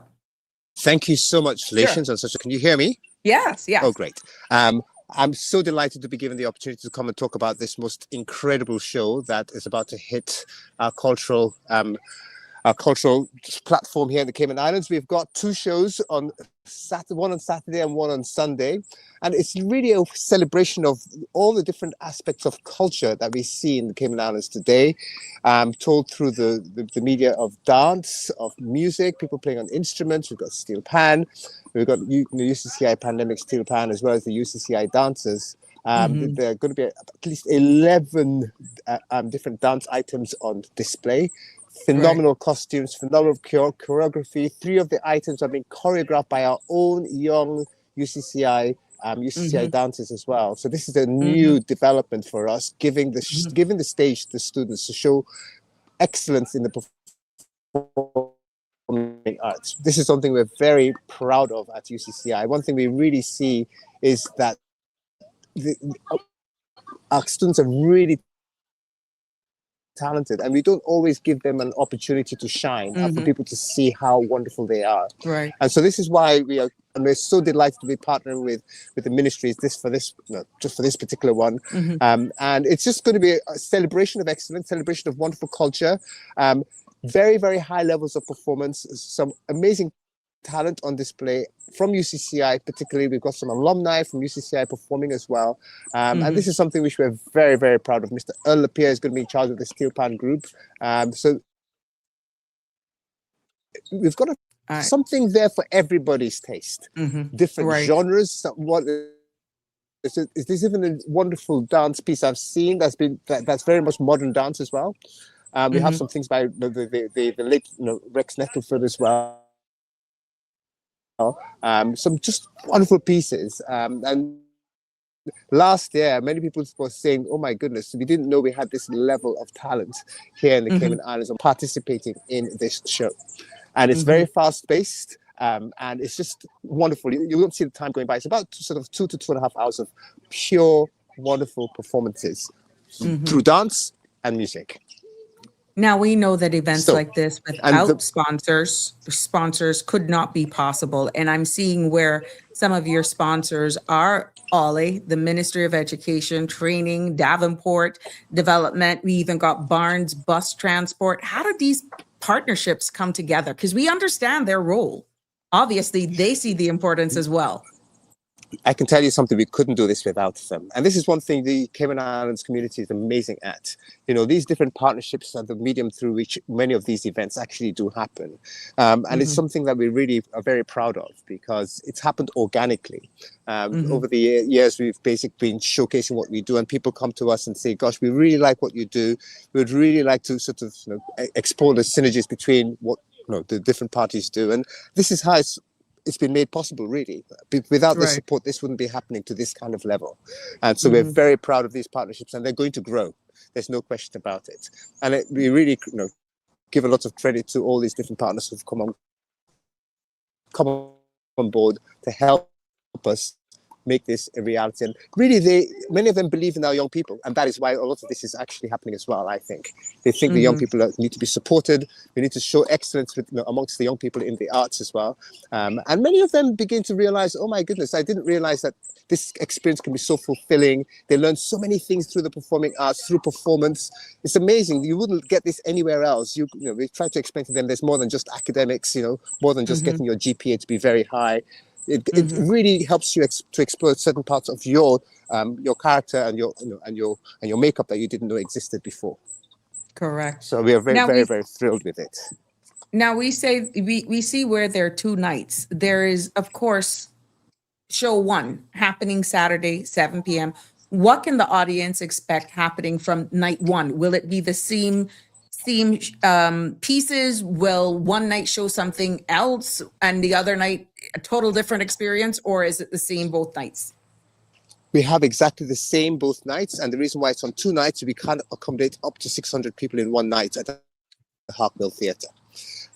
Thank you so much, Relations. Sure. Can you hear me? Yes. Oh, great. I'm so delighted to be given the opportunity to come and talk about this most incredible show that is about to hit our cultural platform here in the Cayman Islands. We've got 2 shows on Saturday, one on Saturday and one on Sunday. And it's really a celebration of all the different aspects of culture that we see in the Cayman Islands today, told through the media of dance, of music, people playing on instruments. We've got steel pan. We've got the UCCI Pandemic Steel Pan, as well as the UCCI dancers. There are going to be at least 11 different dance items on display. Phenomenal costumes, phenomenal choreography. 3 of the items are being choreographed by our own young UCCI dancers as well. So this is a new development for us, giving the stage to the students to show excellence in the performing arts. This is something we're very proud of at UCCI. One thing we really see is that our students are really talented, and we don't always give them an opportunity to shine for people to see how wonderful they are. Right. And so this is why we're so delighted to be partnering with the ministries just for this particular one. And it's just going to be a celebration of excellence, celebration of wonderful culture, very, very high levels of performance, some amazing talent on display from UCCI. Particularly, we've got some alumni from UCCI performing as well, and this is something which we're very, very proud of. Mr. Earl Lapierre is going to be in charge of the Steel Pan group, so we've got a something there for everybody's taste. Different Right. genres. There's even a wonderful dance piece I've seen that's very much modern dance as well. We have some things by the late Rex Nettleford as well. Some just wonderful pieces. And last year, many people were saying, "Oh my goodness, we didn't know we had this level of talent here in the Cayman Islands of participating in this show." And it's very fast-paced, and it's just wonderful. You won't see the time going by. It's about sort of 2 to 2.5 hours of pure, wonderful performances through dance and music. Now we know that events So, like this and without sponsors could not be possible. And I'm seeing where some of your sponsors are Ollie, the Ministry of Education, Training, Davenport, Development. We even got Barnes Bus Transport. How do these partnerships come together? Because we understand their role. Obviously, they see the importance as well. I can tell you something, we couldn't do this without them. And this is one thing the Cayman Islands community is amazing at. These different partnerships are the medium through which many of these events actually do happen. And it's something that we really are very proud of because it's happened organically. Over the years, we've basically been showcasing what we do, and people come to us and say, gosh, we really like what you do. We'd really like to sort of explore the synergies between what the different parties do. And this is how it's been made possible, really. Without the support, this wouldn't be happening to this kind of level. And so we're very proud of these partnerships, and they're going to grow. There's no question about it. And we really give a lot of credit to all these different partners who've come on board to help us make this a reality. And really, many of them believe in our young people, and that is why a lot of this is actually happening as well. I think they think the young people need to be supported. We need to show excellence amongst the young people in the arts as well. And many of them begin to realize, oh my goodness, I didn't realize that this experience can be so fulfilling. They learn so many things through the performing arts, through performance. It's amazing. You wouldn't get this anywhere else. We try to explain to them there's more than just academics, more than just getting your GPA to be very high. It really helps you to explore certain parts of your character and your makeup that you didn't know existed before. Correct. So we are very thrilled with it. Now we see where there are 2 nights. There is, of course, show 1 happening Saturday, 7 p.m. What can the audience expect happening from night 1? Will it be the same pieces? Will one night show something else and the other night a total different experience, or is it the same both nights? We have exactly the same both nights, and the reason why it's on 2 nights, we can't accommodate up to 600 people in one night at the Hartwell Theatre.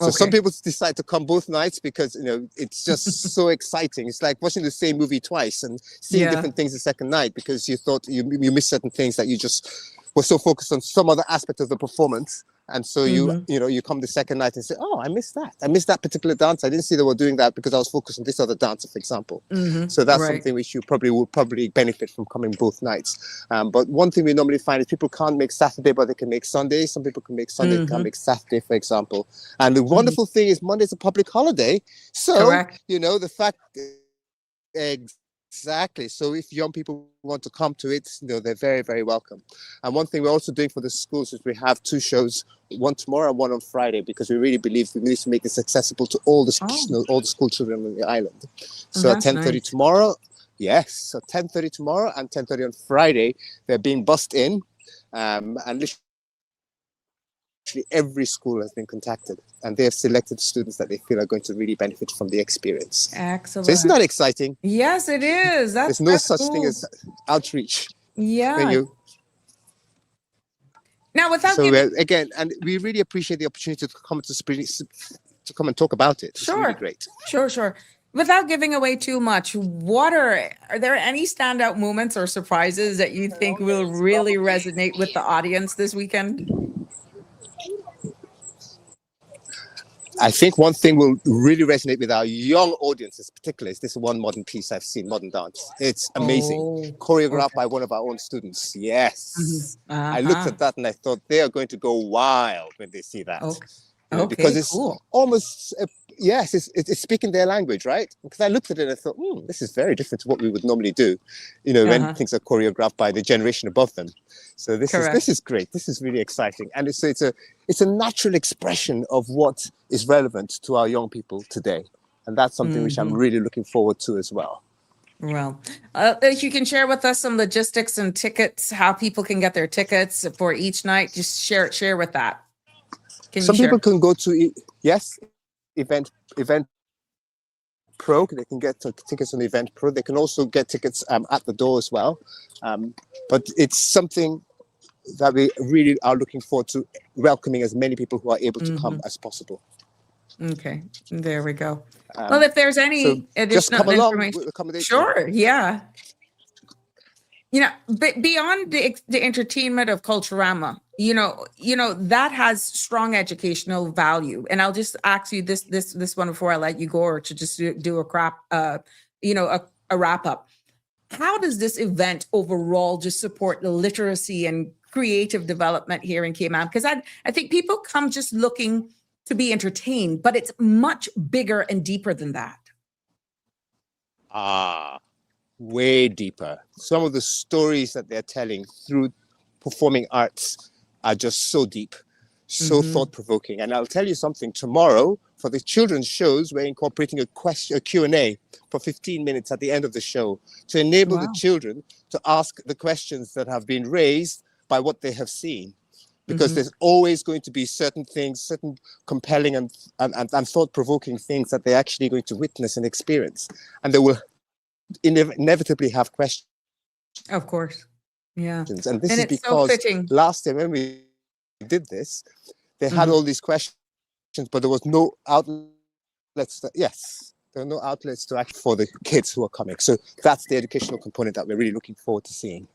So some people decide to come both nights because it's just so exciting. It's like watching the same movie twice and seeing different things the second night because you thought you missed certain things that you just were so focused on some other aspect of the performance. And so you come the second night and say, oh, I missed that. I missed that particular dance. I didn't see they were doing that because I was focused on this other dancer, for example. So that's something which you will probably benefit from coming both nights. But one thing we normally find is people can't make Saturday, but they can make Sunday. Some people can make Sunday, can't make Saturday, for example. And the wonderful thing is Monday's a public holiday. So, the fact... Exactly. So if young people want to come to it, they're very, very welcome. And one thing we're also doing for the schools is we have 2 shows, one tomorrow and one on Friday, because we really believe we need to make this accessible to all the school children on the island. So at 10:30 tomorrow, so 10:30 tomorrow and 10:30 on Friday, they're being bussed in, and literally every school has been contacted, and they have selected students that they feel are going to really benefit from the experience. Excellent. So isn't that exciting? Yes, it is. There's no such thing as outreach. Yeah. Now, without again, and we really appreciate the opportunity to come to come and talk about it. It's really great. Sure. Without giving away too much, are there any standout moments or surprises that you think will really resonate with the audience this weekend? I think one thing will really resonate with our young audiences, particularly, is this one modern piece I've seen, modern dance. It's amazing. Choreographed by one of our own students. Yes. I looked at that and I thought they are going to go wild when they see that. Because it's almost Yes, it's speaking their language, right? Because I looked at it and I thought, this is very different to what we would normally do, when Uh-huh. things are choreographed by the generation above them. So this Correct. is great. This is really exciting, and it's a natural expression of what is relevant to our young people today, and that's something which I'm really looking forward to as well. Well, if you can share with us some logistics and tickets, how people can get their tickets for each night, just share with that. Can you Some share? people can go to event Pro. They can get tickets on Event Pro. They can also get tickets at the door as well. But it's something that we really are looking forward to, welcoming as many people who are able to come as possible. Okay, there we go. Well, if there's any So just additional come along information, with accommodation. sure, yeah. But beyond the entertainment of Culturama, that has strong educational value. And I'll just ask you this one before I let you go, or to just do a wrap up. How does this event overall just support the literacy and creative development here in Cayman? Because I think people come just looking to be entertained, but it's much bigger and deeper than that. Way deeper. Some of the stories that they're telling through performing arts are just so deep, so thought-provoking. And I'll tell you something, tomorrow for the children's shows, we're incorporating a Q&A for 15 minutes at the end of the show to enable the children to ask the questions that have been raised by what they have seen. Because there's always going to be certain things, certain compelling and thought-provoking things that they're actually going to witness and experience. And they will inevitably have questions. Of course. Yeah. And this is because last time when we did this, they had all these questions, but there was no outlets. There are no outlets to act for the kids who are coming. So that's the educational component that we're really looking forward to seeing.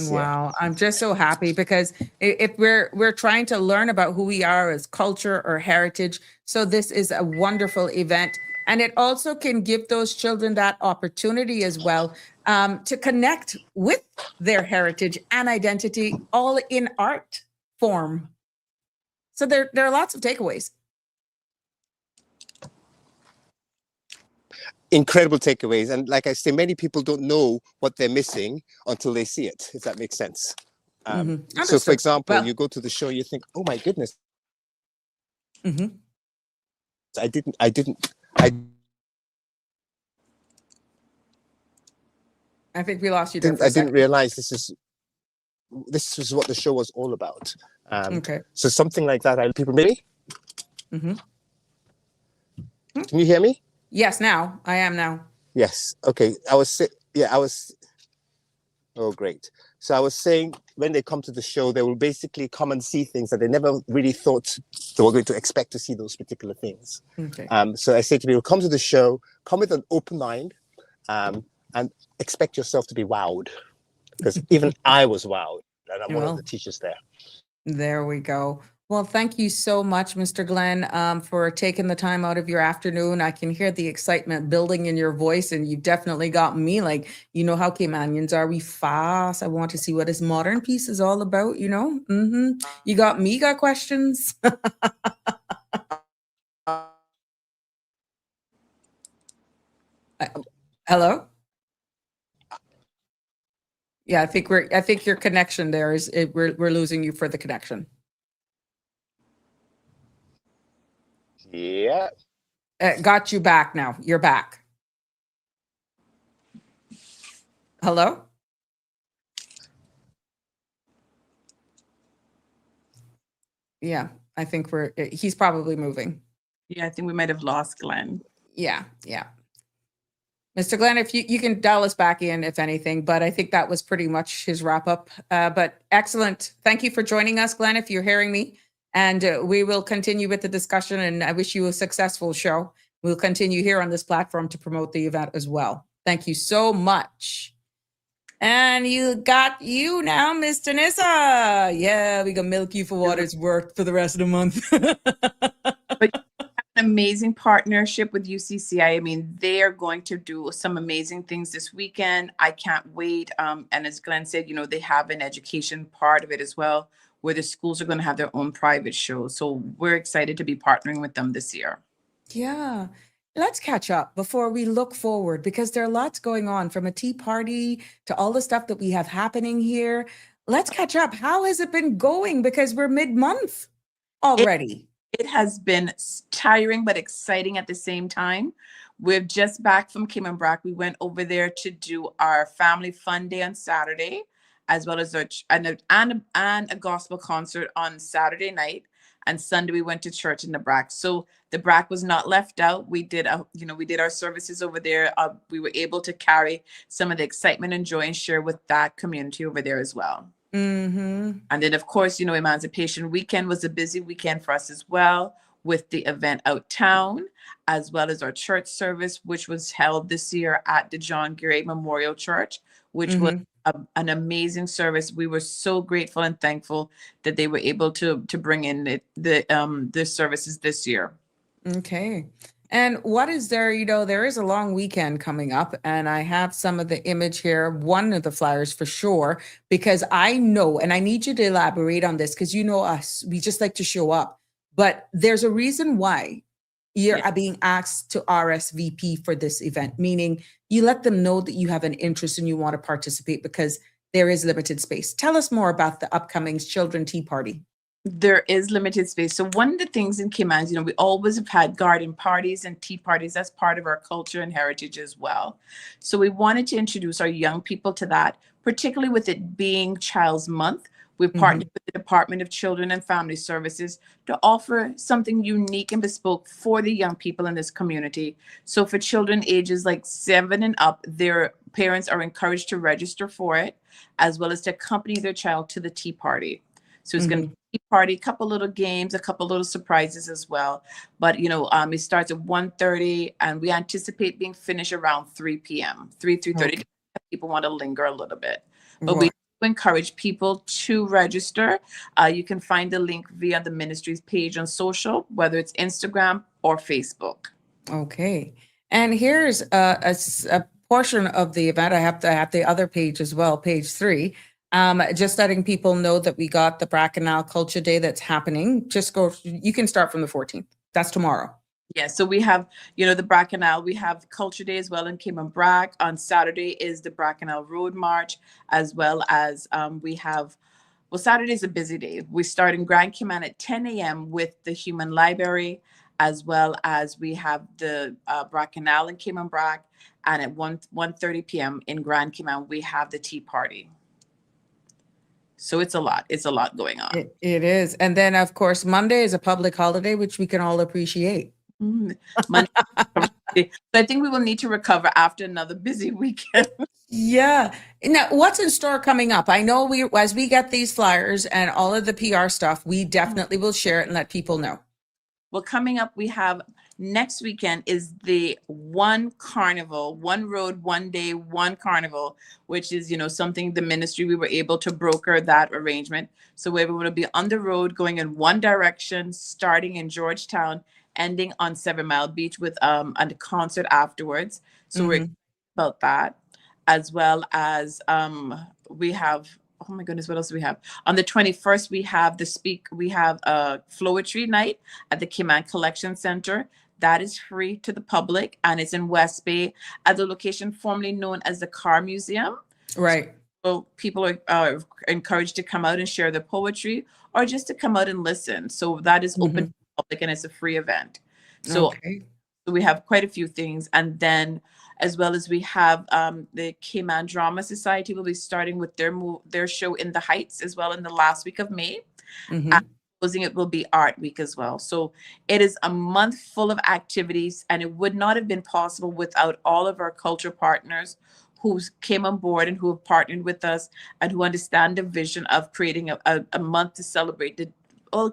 Wow, I'm just so happy, because if we're trying to learn about who we are as culture or heritage, so this is a wonderful event. And it also can give those children that opportunity as well, to connect with their heritage and identity, all in art form. So there are lots of takeaways. Incredible takeaways. And like I say, many people don't know what they're missing until they see it, if that makes sense. So for example, you go to the show, you think, oh my goodness. I think we lost you there for a I second. didn't realize this is what the show was all about. So something like that, people maybe? Can you hear me? Yes, now. I am now. Yes. Okay. Oh, great. So I was saying, when they come to the show, they will basically come and see things that they never really thought they were going to expect to see, those particular things. Okay. So I say to people, come to the show, come with an open mind, and expect yourself to be wowed. Because even I was wowed, and I'm one of the teachers there. There we go. Well, thank you so much, Mr. Glenn, for taking the time out of your afternoon. I can hear the excitement building in your voice, and you've definitely got me. Like, you know how Caymanians are. We fast. I want to see what this modern piece is all about, You got me, got questions? Hello? Yeah, I think your connection there we're losing you for the connection. Yeah. Got you back now. You're back. Hello? Yeah, I think he's probably moving. Yeah, I think we might have lost Glenn. Yeah. Mr. Glenn, if you can dial us back in, if anything, but I think that was pretty much his wrap up. But excellent. Thank you for joining us, Glenn, if you're hearing me. And we will continue with the discussion, and I wish you a successful show. We'll continue here on this platform to promote the event as well. Thank you so much. And you now, Mr. Nissa. Yeah, we can milk you for what it's worth for the rest of the month. But an amazing partnership with UCCI. I mean, they are going to do some amazing things this weekend. I can't wait. And as Glenn said, they have an education part of it as well, where the schools are going to have their own private shows. So we're excited to be partnering with them this year. Yeah. Let's catch up before we look forward because there are lots going on from a tea party to all the stuff that we have happening here. Let's catch up. How has it been going? Because we're mid-month It, already. it has been tiring but exciting at the same time. We're just back from Cayman Brac. We went over there to do our family fun day on Saturday, as well as and a gospel concert on Saturday night. And Sunday we went to church in the Brac. So the Brac was not left out. We did our services over there. We were able to carry some of the excitement and joy and share with that community over there as well. Mm-hmm. And then, of course, Emancipation Weekend was a busy weekend for us as well, with the event out town, as well as our church service, which was held this year at the John Gray Memorial Church, which was Mm-hmm. an amazing service. We were so grateful and thankful that they were able to bring in the services this year. Okay. And what is there? There is a long weekend coming up, and I have some of the image here, one of the flyers for sure, because I know, and I need you to elaborate on this because you know us, we just like to show up. But there's a reason why you're Yeah. being asked to RSVP for this event, meaning you let them know that you have an interest and you want to participate because there is limited space. Tell us more about the upcoming Children Tea Party. There is limited space. So one of the things in Cayman, we always have had garden parties and tea parties. That's part of our culture and heritage as well. So we wanted to introduce our young people to that, particularly with it being Child's Month. We've partnered with the Department of Children and Family Services to offer something unique and bespoke for the young people in this community. So for children ages like 7 and up, their parents are encouraged to register for it, as well as to accompany their child to the tea party. So it's going to be a tea party, a couple little games, a couple little surprises as well. But it starts at 1:30, and we anticipate being finished around 3 p.m. 3:30. Okay. People want to linger a little bit, but we Right. encourage people to register. You can find the link via the ministry's page on social, whether it's Instagram or Facebook. Okay. And here's a portion of the event. I have the other page as well, page 3. Just letting people know that we got the Bracknell Culture Day that's happening. You can start from the 14th. That's tomorrow. Yeah, so we have, the Bracknell, we have Culture Day as well in Cayman Brac. On Saturday is the Bracknell Road March, as well as Saturday is a busy day. We start in Grand Cayman at 10 a.m. with the Human Library, as well as we have the Bracknell in Cayman Brac, and at 1:30 p.m. in Grand Cayman, we have the tea party. So it's a lot going on. It is. And then, of course, Monday is a public holiday, which we can all appreciate. Monday. So I think we will need to recover after another busy weekend. Yeah. Now, what's in store coming up? I know as we get these flyers and all of the PR stuff, we definitely will share it and let people know. Well, coming up, we have next weekend is the One Carnival, One Road, One Day, One Carnival, which is, something the ministry, we were able to broker that arrangement. So we're able to be on the road going in one direction, starting in Georgetown, ending on 7 Mile Beach with a concert afterwards. So we're excited about that, as well as we have, oh my goodness, what else do we have? On the 21st, we have a Flowetry night at the Cayman Collection Center. That is free to the public, and it's in West Bay at the location formerly known as the Car Museum. Right. So people are encouraged to come out and share their poetry, or just to come out and listen. So that is open to the public, and it's a free event. So, so we have quite a few things. And then, as well as we have the Cayman Drama Society will be starting with their show in the Heights as well in the last week of May. And closing it will be Art Week as well. So it is a month full of activities, and it would not have been possible without all of our culture partners who came on board and who have partnered with us and who understand the vision of creating a month to celebrate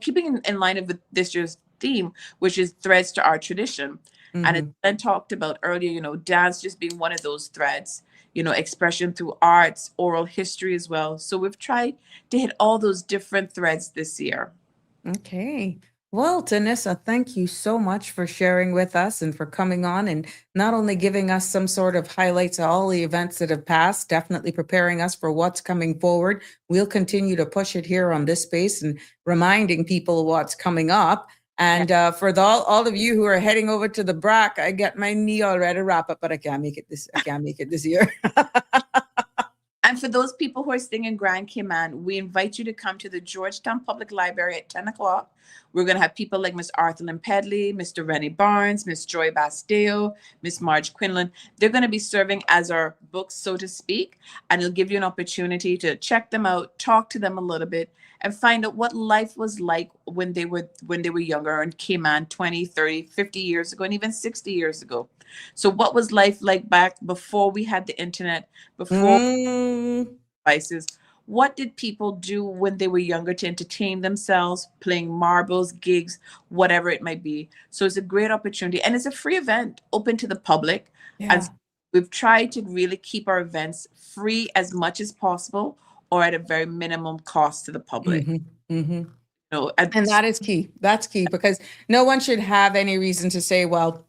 keeping in line with this year's theme, which is Threads to Our Tradition. And it's been talked about earlier, dance just being one of those threads, expression through arts, oral history as well. So we've tried to hit all those different threads this year. Okay. Well, Tanissa, thank you so much for sharing with us and for coming on and not only giving us some sort of highlights of all the events that have passed, definitely preparing us for what's coming forward. We'll continue to push it here on this space and reminding people what's coming up. And for all of you who are heading over to the BRAC, I get my knee already wrapped up, but I can't make it this year. And for those people who are staying in Grand Cayman, we invite you to come to the Georgetown Public Library at 10 o'clock. We're going to have people like Miss Arthur Lynn Pedley, Mr. Rennie Barnes, Miss Joy Bastille, Miss Marge Quinlan. They're going to be serving as our books, so to speak, and it'll give you an opportunity to check them out, talk to them a little bit, and find out what life was like when they were younger in Cayman 20, 30, 50 years ago, and even 60 years ago. So what was life like back before we had the internet, before devices? What did people do when they were younger to entertain themselves, playing marbles, gigs, whatever it might be? So it's a great opportunity, and it's a free event open to the public. Yeah. And we've tried to really keep our events free as much as possible, or at a very minimum cost to the public. And that is key. That's key, because no one should have any reason to say, well,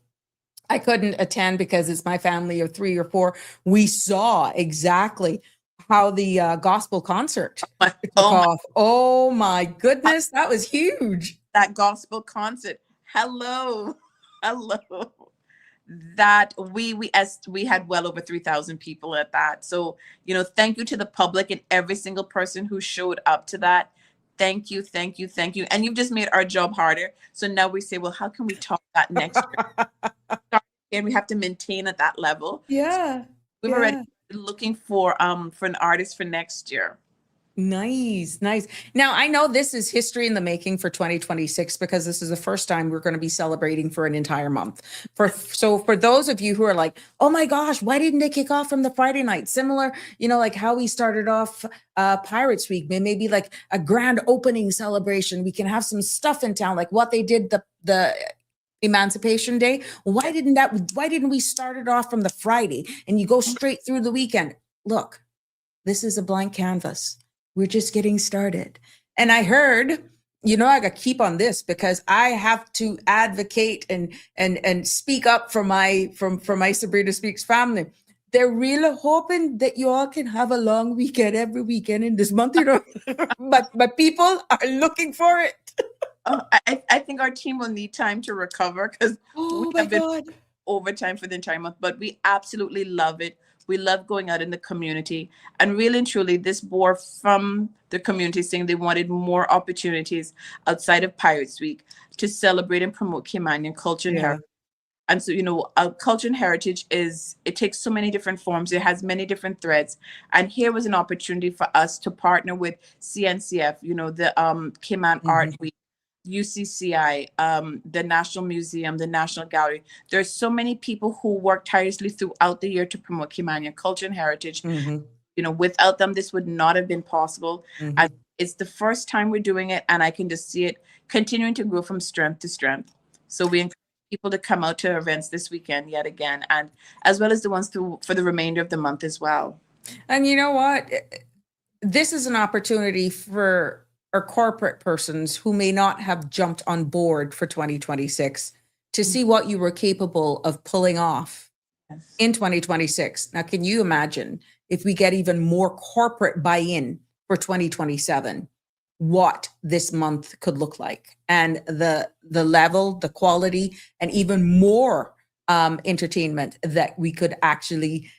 I couldn't attend because it's my family of 3 or 4. We saw exactly how the gospel concert took off. Oh my goodness, that was huge. That gospel concert. Hello. That we had well over 3,000 people at that. So, thank you to the public and every single person who showed up to that. Thank you. And you've just made our job harder. So now we say, well, how can we top that next year? And we have to maintain at that level. Yeah. So we've already looking for an artist for next year. Nice. Now, I know this is history in the making for 2026, because this is the first time we're going to be celebrating for an entire month. So for those of you who are like, oh my gosh, why didn't they kick off from the Friday night? Similar, like how we started off Pirates Week, maybe like a grand opening celebration. We can have some stuff in town, like what they did the Emancipation Day. Why didn't we start it off from the Friday and you go straight through the weekend? Look, this is a blank canvas. We're just getting started. And I heard, I got to keep on this, because I have to advocate and speak up for my Sabrina Speaks family. They're really hoping that you all can have a long weekend every weekend in this month, but people are looking for it. I think our team will need time to recover, because we have been overtime for the entire month, but we absolutely love it. We love going out in the community, and really and truly, this bore from the community saying they wanted more opportunities outside of Pirates Week to celebrate and promote Caymanian culture and heritage. And so, culture and heritage it takes so many different forms. It has many different threads. And here was an opportunity for us to partner with CNCF, the Cayman Art Week, UCCI, the National Museum, the National Gallery. There's so many people who work tirelessly throughout the year to promote Caymanian culture and heritage. Without them, this would not have been possible. And it's the first time we're doing it, and I can just see it continuing to grow from strength to strength. So we encourage people to come out to our events this weekend yet again, and as well as the ones for the remainder of the month as well. And you know what? This is an opportunity for our corporate persons who may not have jumped on board for 2026 to see what you were capable of pulling off in 2026. Now, can you imagine if we get even more corporate buy-in for 2027, what this month could look like, and the level, the quality, and even more entertainment that we could actually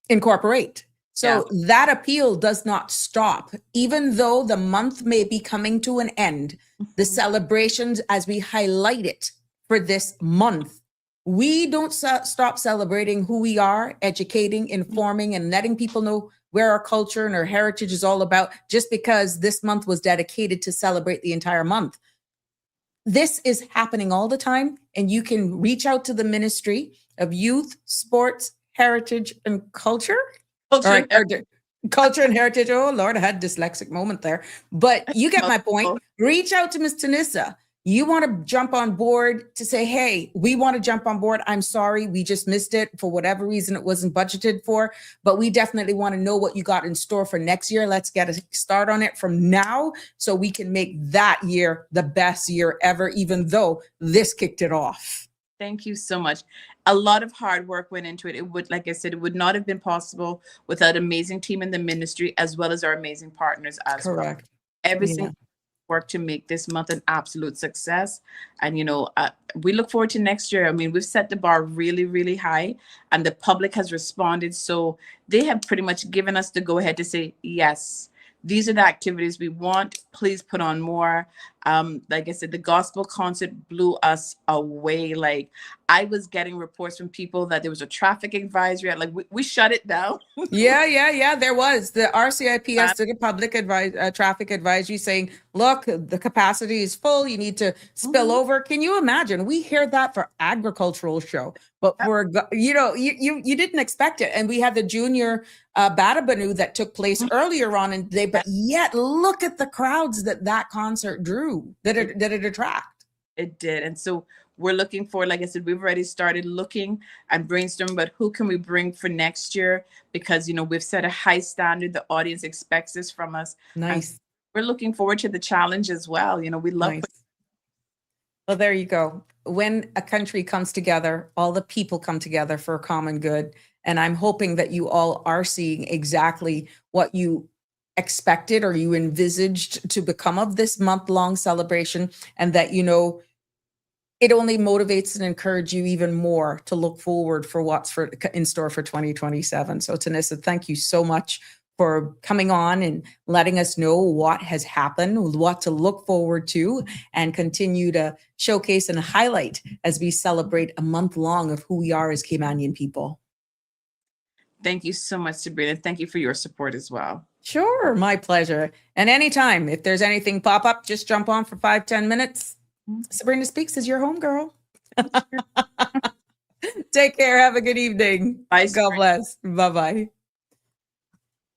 incorporate. So that appeal does not stop. Even though the month may be coming to an end, the celebrations, as we highlight it for this month, we don't stop celebrating who we are, educating, informing, and letting people know where our culture and our heritage is all about, just because this month was dedicated to celebrate the entire month. This is happening all the time, and you can reach out to the Ministry of Youth, Sports, Heritage, and Culture. Culture and heritage. Oh Lord, I had a dyslexic moment there, but you get my point. Reach out to Ms. Tanissa. You want to jump on board to say, hey, we want to jump on board. I'm sorry, we just missed it for whatever reason. It wasn't budgeted for, but we definitely want to know what you got in store for next year. Let's get a start on it from now, so we can make that year the best year ever, even though this kicked it off. Thank you so much. A lot of hard work went into it. It would, like I said, it would not have been possible without an amazing team in the ministry, as well as our amazing partners as well. Every single work to make this month an absolute success. And, we look forward to next year. I mean, we've set the bar really, really high, and the public has responded. So they have pretty much given us the go ahead to say, yes, these are the activities we want. Please put on more. Like I said, the gospel concert blew us away. Like, I was getting reports from people that there was a traffic advisory. Like, we shut it down. Yeah. There was the RCIPS did a public traffic advisory saying, look, the capacity is full. You need to spill over. Can you imagine? We hear that for agricultural show, but for, you didn't expect it. And we had the junior Badabanu that took place earlier on in the day, but yet look at the crowds that concert drew, that it attract. It did. And so we're looking for, like I said, we've already started looking and brainstorming about who can we bring for next year, because, we've set a high standard. The audience expects this from us. Nice. And we're looking forward to the challenge as well. We love. Nice. Well, there you go. When a country comes together, all the people come together for a common good. And I'm hoping that you all are seeing exactly what you expected or you envisaged to become of this month-long celebration, and that, it only motivates and encourages you even more to look forward for what's in store for 2027. So Tanissa, thank you so much for coming on and letting us know what has happened, what to look forward to, and continue to showcase and highlight as we celebrate a month long of who we are as Caymanian people. Thank you so much, Sabrina. Thank you for your support as well. Sure, my pleasure. And anytime, if there's anything pop up, just jump on for 5-10 minutes. Sabrina Speaks is your home girl. Take care. Have a good evening. Bye, God bless. Bye-bye.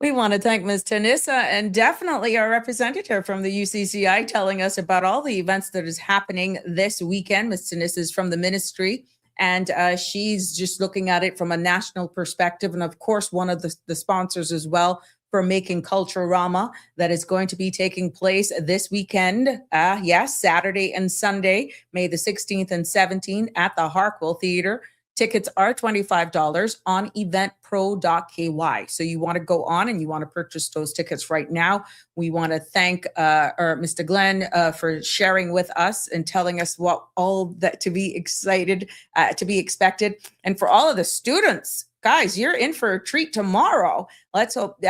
We want to thank Ms. Tanissa and definitely our representative from the UCCI telling us about all the events that is happening this weekend. Ms. Tanissa is from the ministry, and she's just looking at it from a national perspective. And of course, one of the sponsors as well for Making Culturama that is going to be taking place this weekend. Yes, Saturday and Sunday, May the 16th and 17th at the Harkwell Theater. Tickets are $25 on eventpro.ky. So you want to go on and you want to purchase those tickets right now. We want to thank Mr. Glenn for sharing with us and telling us what all that to be expected. And for all of the students, guys, you're in for a treat tomorrow. Let's hope,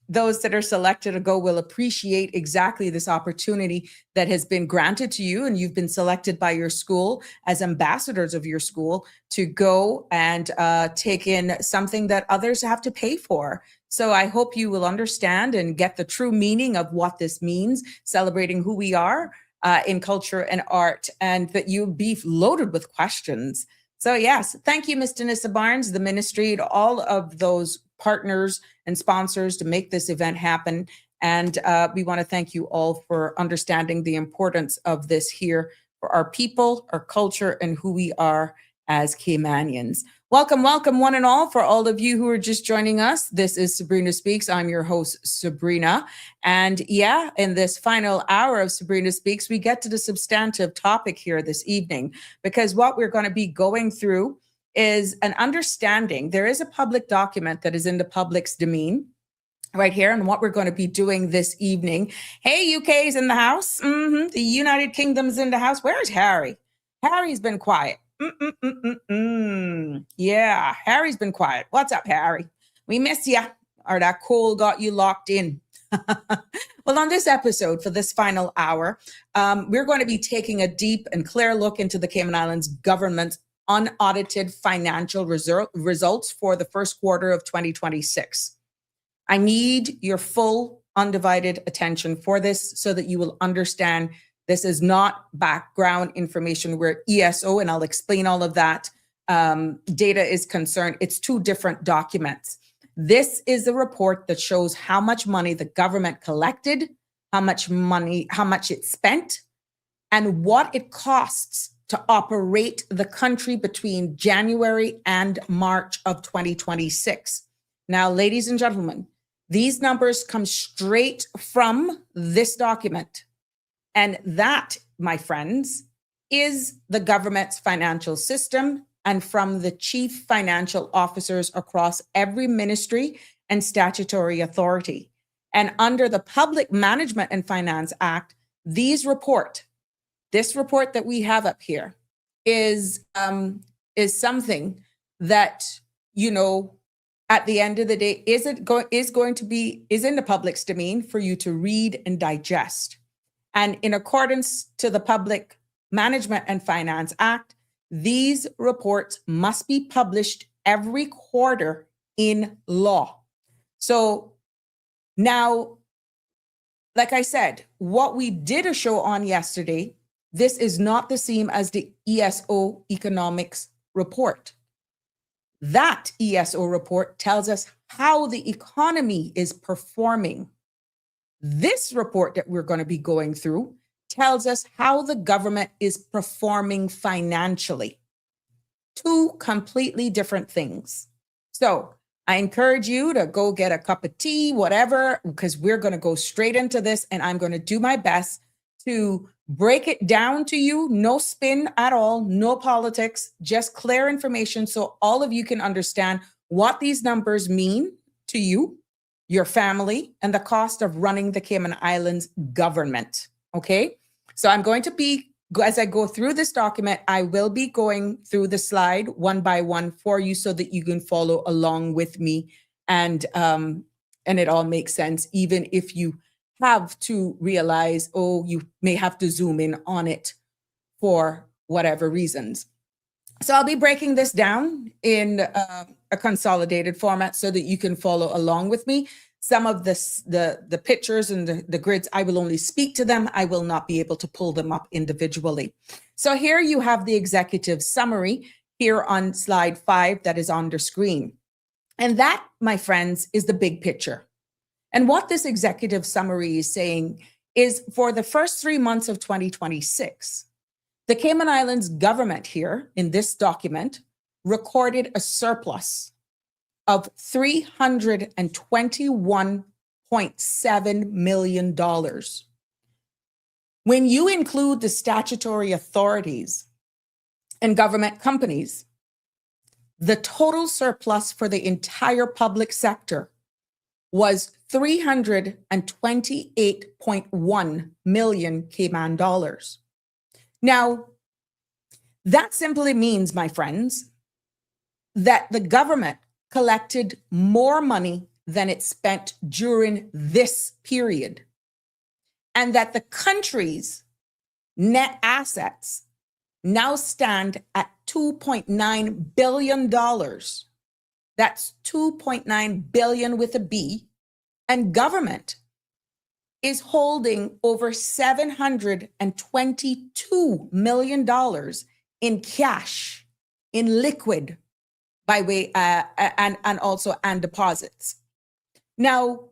those that are selected to go will appreciate exactly this opportunity that has been granted to you. And you've been selected by your school as ambassadors of your school to go and take in something that others have to pay for. So I hope you will understand and get the true meaning of what this means, celebrating who we are in culture and art, and that you'll be loaded with questions. So yes, thank you, Ms. Tanissa Barnes, the ministry, to all of those partners and sponsors to make this event happen. And we want to thank you all for understanding the importance of this here for our people, our culture, and who we are as Caymanians. Welcome, welcome, one and all. For all of you who are just joining us, this is Sabrina Speaks. I'm your host, Sabrina. And yeah, in this final hour of Sabrina Speaks, we get to the substantive topic here this evening, because what we're going to be going through is an understanding. There is a public document that is in the public's domain right here, and what we're going to be doing this evening. Hey, UK's in the house. The United Kingdom's in the house. Where's Harry? Harry's been quiet. Yeah, Harry's been quiet. What's up, Harry? We miss ya. Or that cold got you locked in. Well, on this episode, for this final hour, we're going to be taking a deep and clear look into the Cayman Islands government's unaudited financial results for the first quarter of 2026. I need your full, undivided attention for this so that you will understand this is not background information where ESO, and I'll explain all of that, data is concerned. It's two different documents. This is a report that shows how much money the government collected, how much it spent, and what it costs to operate the country between January and March of 2026. Now, ladies and gentlemen, these numbers come straight from this document. And that, my friends, is the government's financial system, and from the chief financial officers across every ministry and statutory authority. And under the Public Management and Finance Act, this report that we have up here is something that, you know, at the end of the day, is in the public's domain for you to read and digest. And in accordance to the Public Management and Finance Act, these reports must be published every quarter in law. So now, like I said, what we did a show on yesterday, this is not the same as the ESO economics report. That ESO report tells us how the economy is performing. This report that we're going to be going through tells us how the government is performing financially. Two completely different things. So I encourage you to go get a cup of tea, whatever, because we're going to go straight into this, and I'm going to do my best to break it down to you. No spin at all, no politics, just clear information so all of you can understand what these numbers mean to you, your family, and the cost of running the Cayman Islands government. Okay? So I'm going to be, as I go through this document, I will be going through the slide one by one for you so that you can follow along with me, and it all makes sense, even if you have to realize, oh, you may have to zoom in on it for whatever reasons. So I'll be breaking this down in a consolidated format so that you can follow along with me. Some of the pictures and the grids, I will only speak to them. I will not be able to pull them up individually. So here you have the executive summary here on slide 5 that is on the screen. And that, my friends, is the big picture. And what this executive summary is saying is for the first 3 months of 2026, the Cayman Islands government here in this document recorded a surplus of $321.7 million. When you include the statutory authorities and government companies, the total surplus for the entire public sector was 328.1 million Cayman dollars. Now, that simply means, my friends, that the government collected more money than it spent during this period, and that the country's net assets now stand at $2.9 billion. That's 2.9 billion with a B. And government is holding over $722 million in cash, in liquid, by way and also deposits. Now,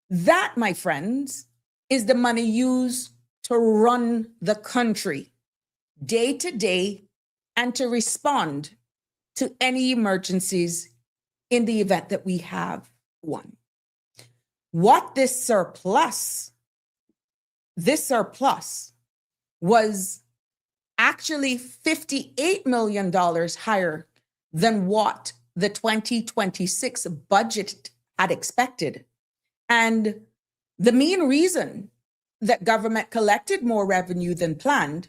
that, my friends, is the money used to run the country day to day and to respond to any emergencies in the event that we have one. What this surplus was actually $58 million higher than what the 2026 budget had expected. And the main reason that government collected more revenue than planned,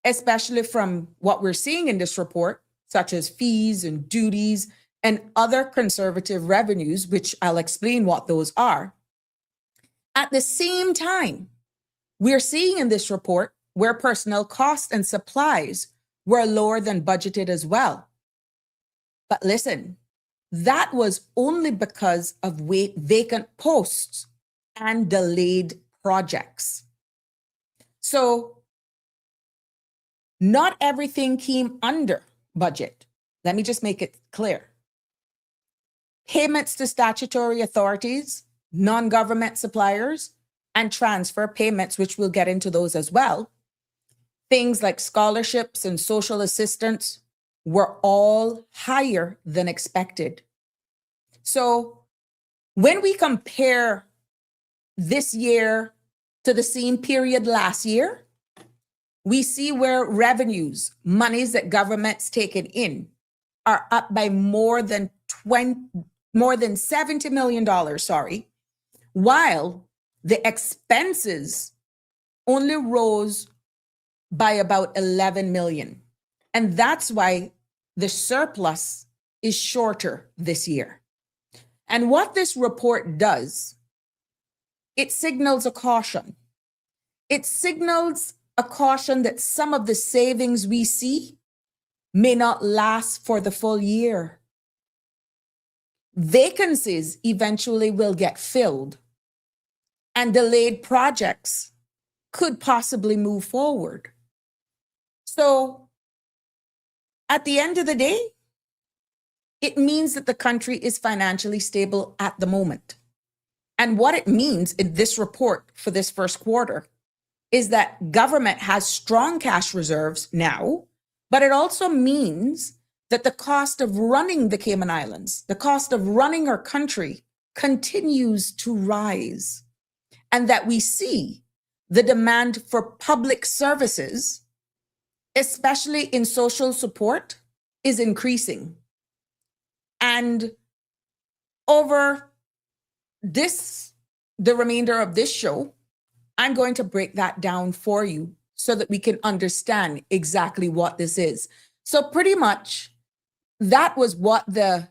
especially from what we're seeing in this report, such as fees and duties and other conservative revenues, which I'll explain what those are. At the same time, we're seeing in this report where personnel costs and supplies were lower than budgeted as well. But listen, that was only because of vacant posts and delayed projects. So not everything came under budget. Let me just make it clear. Payments to statutory authorities, non-government suppliers, and transfer payments, which we'll get into those as well. Things like scholarships and social assistance were all higher than expected. So when we compare this year to the same period last year, we see where revenues, monies that government's taken in, are up by more than $70 million, while the expenses only rose by about 11 million. And that's why the surplus is shorter this year. And what this report does, it signals a caution. It signals a caution that some of the savings we see may not last for the full year. Vacancies eventually will get filled, and delayed projects could possibly move forward. So at the end of the day, it means that the country is financially stable at the moment. And what it means in this report for this first quarter is that government has strong cash reserves now, but it also means that the cost of running the Cayman Islands, the cost of running our country, continues to rise, and that we see the demand for public services, especially in social support, is increasing. And over the remainder of this show, I'm going to break that down for you so that we can understand exactly what this is. So pretty much that was what the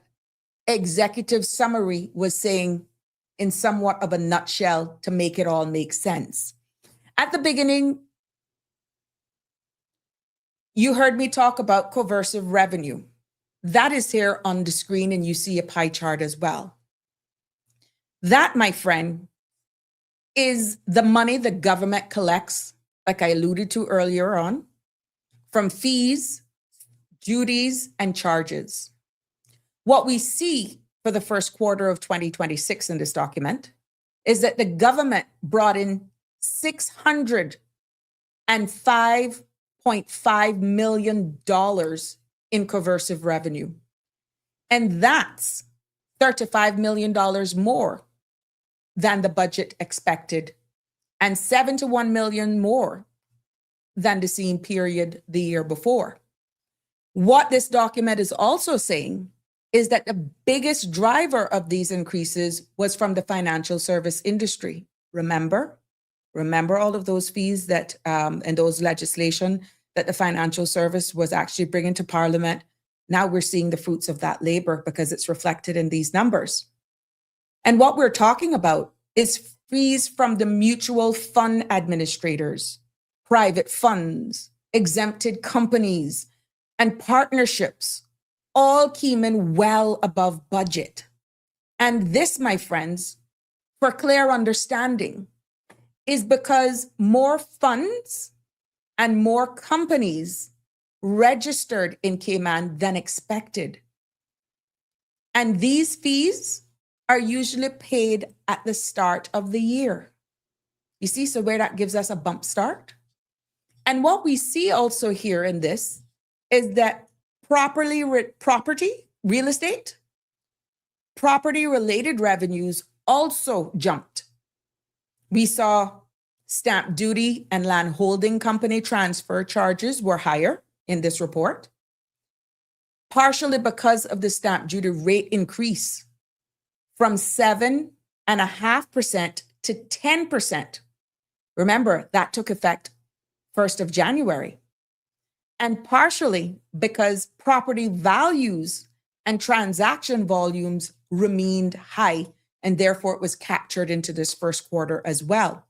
executive summary was saying in somewhat of a nutshell to make it all make sense. At the beginning, you heard me talk about coercive revenue. That is here on the screen, and you see a pie chart as well. That, my friend, is the money the government collects, like I alluded to earlier on, from fees, duties, and charges. What we see for the first quarter of 2026 in this document is that the government brought in $605.5 million in coercive revenue. And that's $35 million more than the budget expected, and $71 million more than the same period the year before. What this document is also saying is that the biggest driver of these increases was from the financial service industry. Remember all of those fees that and those legislation that the financial service was actually bringing to Parliament. Now we're seeing the fruits of that labor because it's reflected in these numbers. And what we're talking about is fees from the mutual fund administrators, private funds, exempted companies, and partnerships, all came in well above budget. And this, my friends, for clear understanding, is because more funds and more companies registered in Cayman than expected. And these fees are usually paid at the start of the year. You see, so where that gives us a bump start. And what we see also here in this is that real estate, property-related revenues also jumped. We saw stamp duty and land holding company transfer charges were higher in this report, partially because of the stamp duty rate increase from 7.5% to 10%. Remember, that took effect 1st of January. And partially because property values and transaction volumes remained high, and therefore it was captured into this first quarter as well.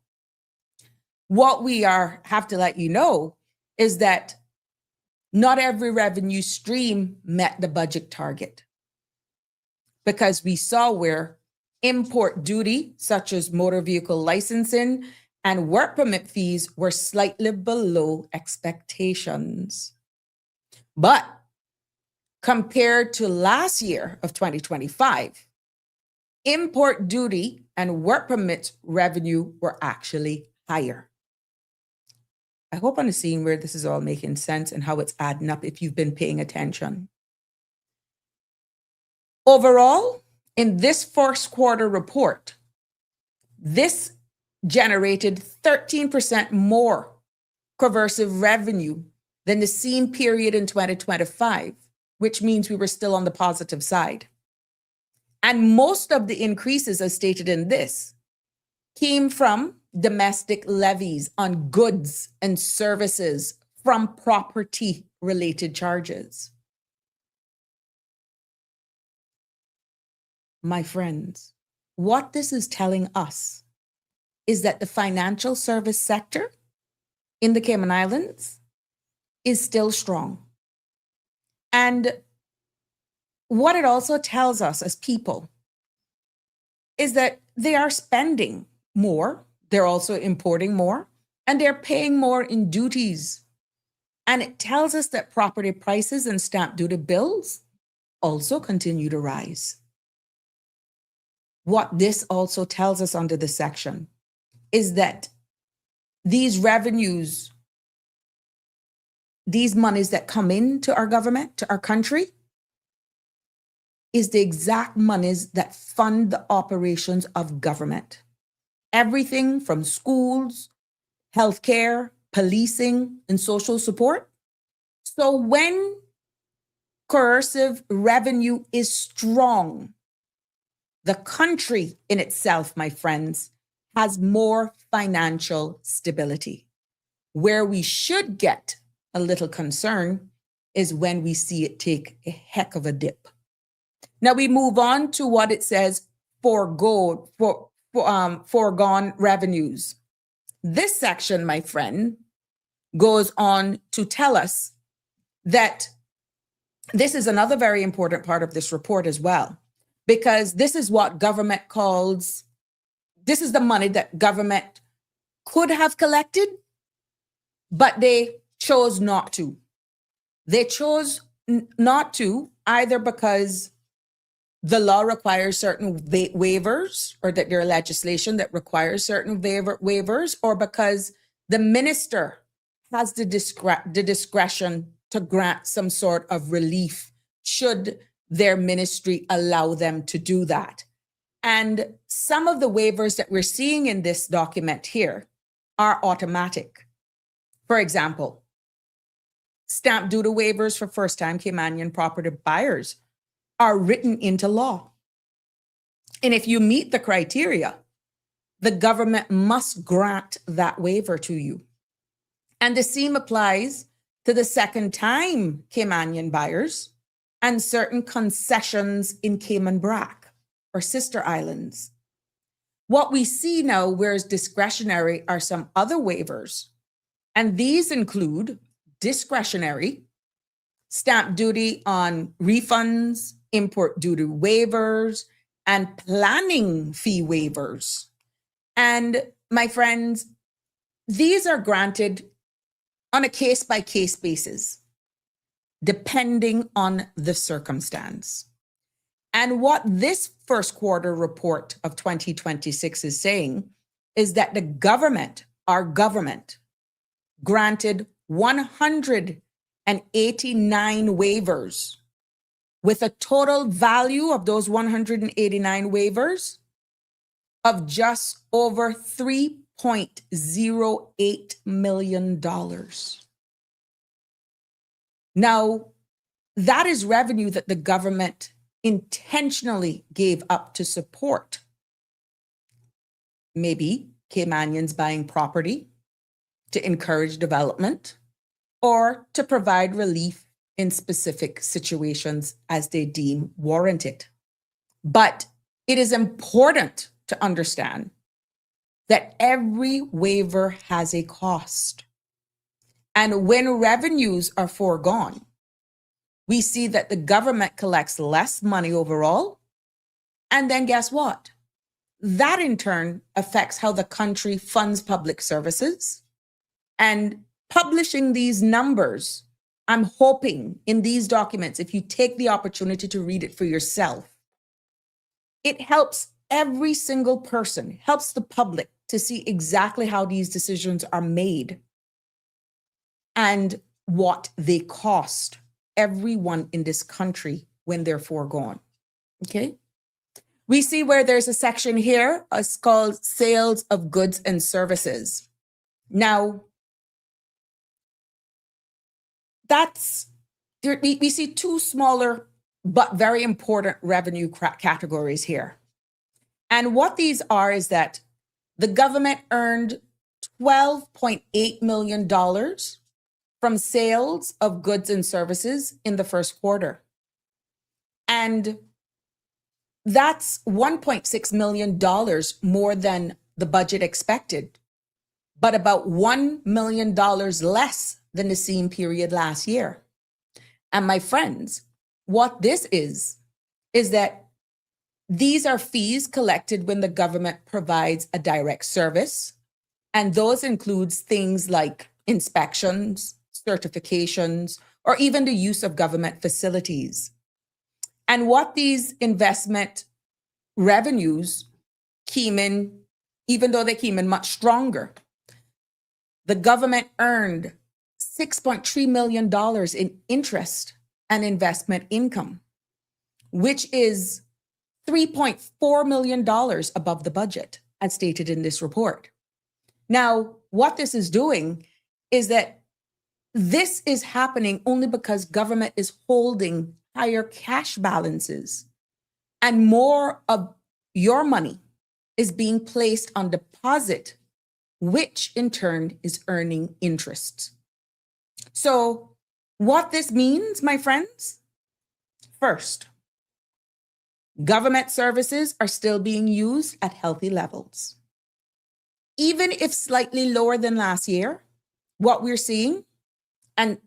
What we have to let you know is that not every revenue stream met the budget target, because we saw where import duty, such as motor vehicle licensing and work permit fees, were slightly below expectations. But compared to last year of 2025, import duty and work permit revenue were actually higher. I hope I'm seeing where this is all making sense and how it's adding up if you've been paying attention. Overall, in this first quarter report, this generated 13% more coercive revenue than the same period in 2025, which means we were still on the positive side. And most of the increases, as stated in this, came from domestic levies on goods and services from property-related charges. My friends, what this is telling us is that the financial service sector in the Cayman Islands is still strong. And what it also tells us as people is that they are spending more, they're also importing more, and they're paying more in duties. And it tells us that property prices and stamp duty bills also continue to rise. What this also tells us under this section is that these revenues, these monies that come into our government, to our country, is the exact monies that fund the operations of government. Everything from schools, healthcare, policing, and social support. So when coercive revenue is strong, the country in itself, my friends, has more financial stability. Where we should get a little concern is when we see it take a heck of a dip. Now we move on to what it says, foregone revenues. This section, my friend, goes on to tell us that this is another very important part of this report as well, because this is what government calls, this is the money that government could have collected, but they chose not to. They chose not to either because the law requires certain waivers, or that there are legislation that requires certain waivers, or because the minister has the discretion to grant some sort of relief should their ministry allow them to do that. And some of the waivers that we're seeing in this document here are automatic. For example, stamp duty waivers for first-time Caymanian property buyers are written into law. And if you meet the criteria, the government must grant that waiver to you. And the same applies to the second-time Caymanian buyers and certain concessions in Cayman Brac or sister islands. What we see now, whereas discretionary, are some other waivers. And these include discretionary, stamp duty on refunds, import duty waivers, and planning fee waivers. And my friends, these are granted on a case-by-case basis, depending on the circumstance. And what this first quarter report of 2026 is saying is that the government, our government, granted 189 waivers, with a total value of those 189 waivers of just over $3.08 million. Now, that is revenue that the government intentionally gave up to support maybe Caymanians buying property to encourage development, or to provide relief in specific situations as they deem warranted. But it is important to understand that every waiver has a cost. And when revenues are foregone, we see that the government collects less money overall. And then guess what? That in turn affects how the country funds public services. And publishing these numbers, I'm hoping in these documents, if you take the opportunity to read it for yourself, it helps every single person, helps the public to see exactly how these decisions are made and what they cost everyone in this country when they're foregone. Okay? We see where there's a section here, it's called sales of goods and services. Now, we see two smaller but very important revenue categories here. And what these are is that the government earned $12.8 million from sales of goods and services in the first quarter. And that's $1.6 million more than the budget expected, but about $1 million less than the same period last year. And my friends, what this is that these are fees collected when the government provides a direct service. And those includes things like inspections, certifications, or even the use of government facilities. And what these investment revenues came in, even though they came in much stronger, the government earned $6.3 million in interest and investment income, which is $3.4 million above the budget, as stated in this report. Now, what this is doing is that this is happening only because government is holding higher cash balances, and more of your money is being placed on deposit, which in turn is earning interest. So what this means, my friends, first, government services are still being used at healthy levels. Even if slightly lower than last year, what we're seeing, and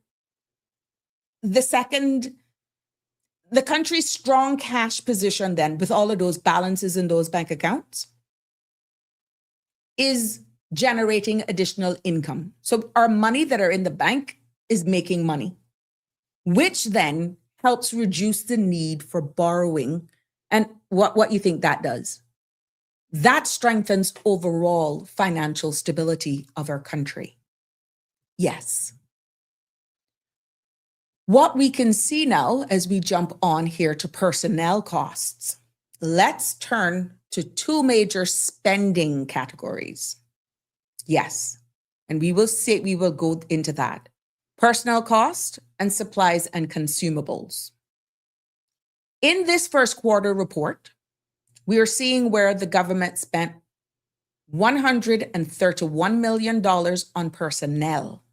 the country's strong cash position then, with all of those balances in those bank accounts, is generating additional income. So our money that are in the bank is making money, which then helps reduce the need for borrowing. And what you think that does? That strengthens overall financial stability of our country. Yes. What we can see now as we jump on here to personnel costs, let's turn to two major spending categories. Yes, and we will go into that. Personnel cost and supplies and consumables. In this first quarter report, we are seeing where the government spent $131 million on personnel.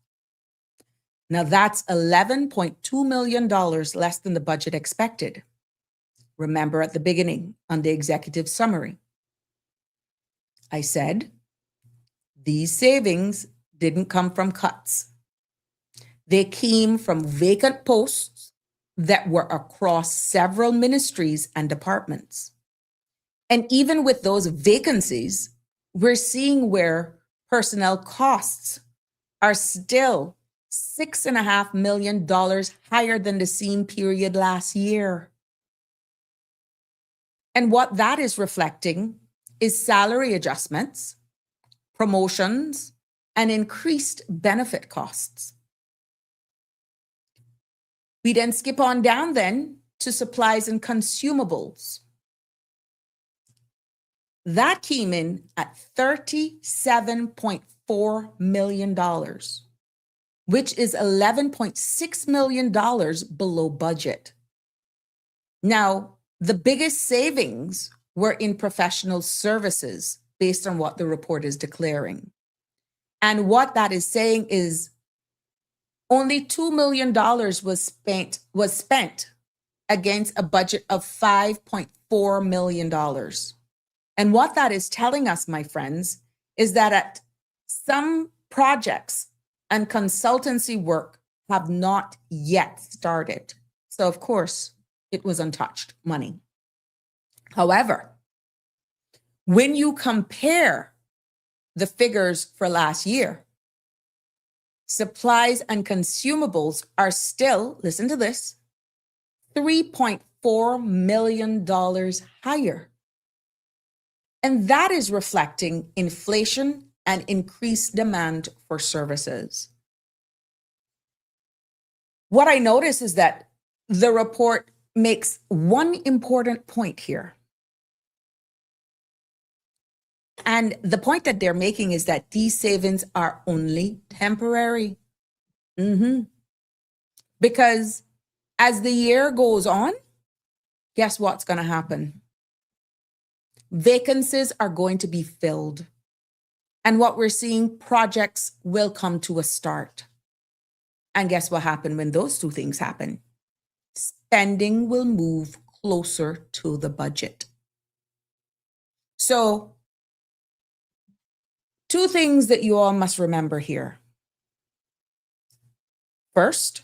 Now that's $11.2 million less than the budget expected. Remember at the beginning on the executive summary, I said these savings didn't come from cuts. They came from vacant posts that were across several ministries and departments. And even with those vacancies, we're seeing where personnel costs are still $6.5 million higher than the same period last year. And what that is reflecting is salary adjustments, promotions, and increased benefit costs. We then skip on down then to supplies and consumables. That came in at $37.4 million, which is $11.6 million below budget. Now, the biggest savings were in professional services based on what the report is declaring. And what that is saying is only $2 million was spent against a budget of $5.4 million. And what that is telling us, my friends, is that at some projects and consultancy work have not yet started. So of course, it was untouched money. However, when you compare the figures for last year, supplies and consumables are still, listen to this, $3.4 million higher. And that is reflecting inflation and increased demand for services. What I notice is that the report makes one important point here. And the point that they're making is that these savings are only temporary. Because as the year goes on, guess what's going to happen? Vacancies are going to be filled. And what we're seeing, projects will come to a start. And guess what happened when those two things happen? Spending will move closer to the budget. So, two things that you all must remember here. First,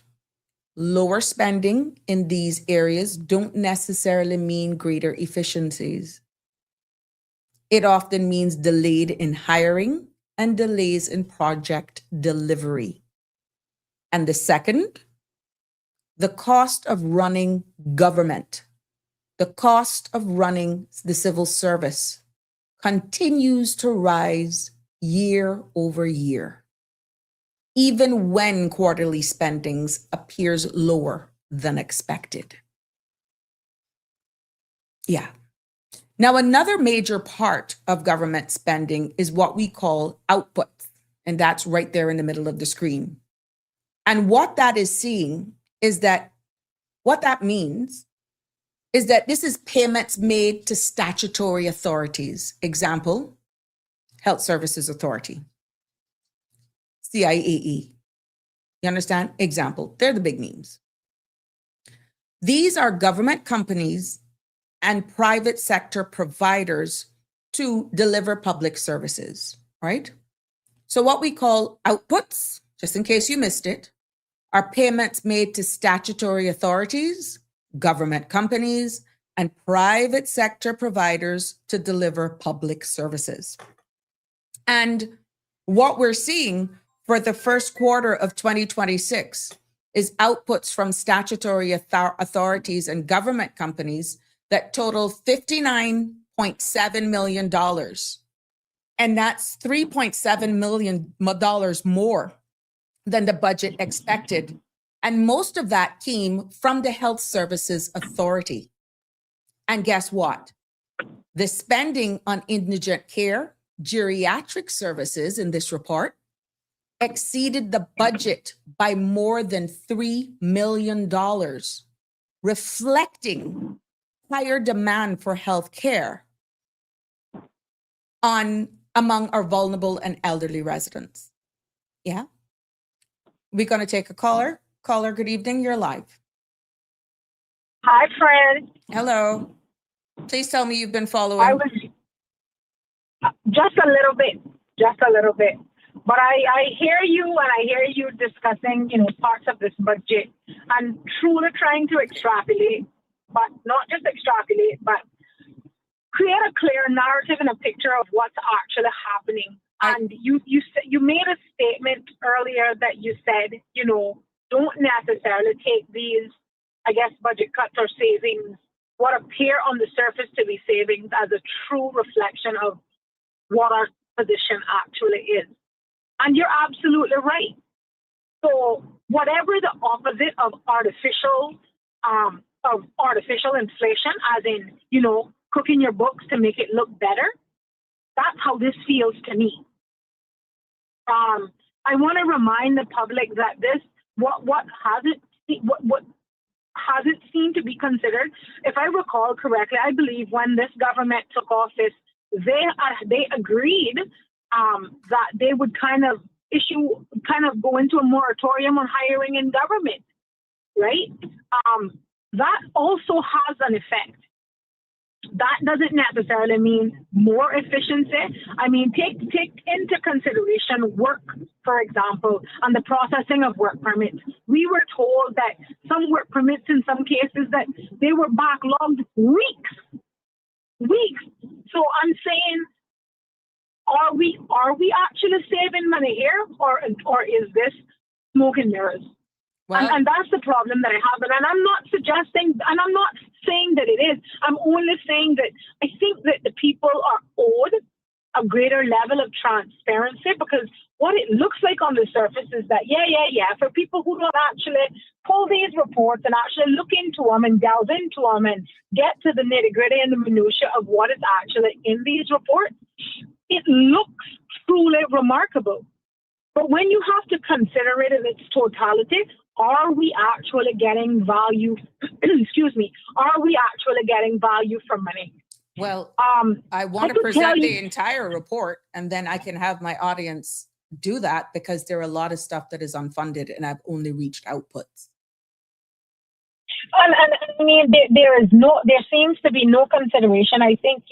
lower spending in these areas don't necessarily mean greater efficiencies. It often means delayed in hiring and delays in project delivery. And the second, the cost of running government, the cost of running the civil service continues to rise year over year, even when quarterly spendings appears lower than expected. Yeah. Now, another major part of government spending is what we call outputs, and that's right there in the middle of the screen. And what that is seeing is that what that means is that this is payments made to statutory authorities. Example, Health Services Authority, CIAE. You understand? Example, they're the big names. These are government companies and private sector providers to deliver public services, right? So what we call outputs, just in case you missed it, are payments made to statutory authorities, government companies, and private sector providers to deliver public services. And what we're seeing for the first quarter of 2026 is outputs from statutory authorities and government companies that total $59.7 million. And that's $3.7 million more than the budget expected. And most of that came from the Health Services Authority. And guess what? The spending on indigent care, geriatric services in this report exceeded the budget by more than $3 million, reflecting higher demand for health care among our vulnerable and elderly residents. Yeah. We're going to take a caller. Caller, good evening. You're live. Hi, Fred. Hello. Please tell me you've been following. I was just a little bit. But I hear you, and I hear you discussing, parts of this budget and truly trying to extrapolate, but not just extrapolate, but create a clear narrative and a picture of what's actually happening. And you made a statement earlier that you said, don't necessarily take these, budget cuts or savings, what appear on the surface to be savings, as a true reflection of what our position actually is. And you're absolutely right. So whatever the opposite of artificial inflation, as in, cooking your books to make it look better, that's how this feels to me. I want to remind the public that what hasn't seemed to be considered. If I recall correctly, I believe when this government took office, they agreed that they would kind of go into a moratorium on hiring in government, right? That also has an effect. That doesn't necessarily mean more efficiency. I mean, take into consideration work, for example, and the processing of work permits. We were told that some work permits, in some cases, that they were backlogged weeks. So I'm saying, are we actually saving money here, or is this smoke and mirrors? Well, and that's the problem that I have. And I'm not suggesting, and I'm not saying that it is. I'm only saying that I think that the people are owed a greater level of transparency, because what it looks like on the surface is that, for people who don't actually pull these reports and actually look into them and delve into them and get to the nitty-gritty and the minutiae of what is actually in these reports, it looks truly remarkable. But when you have to consider it in its totality, are we actually getting value? Excuse me. Are we actually getting value for money? Well, Um, I want to could tell present you- the entire report, and then I can have my audience do that, because there are a lot of stuff that is unfunded and I've only reached outputs. and I mean, there seems to be no consideration. I think,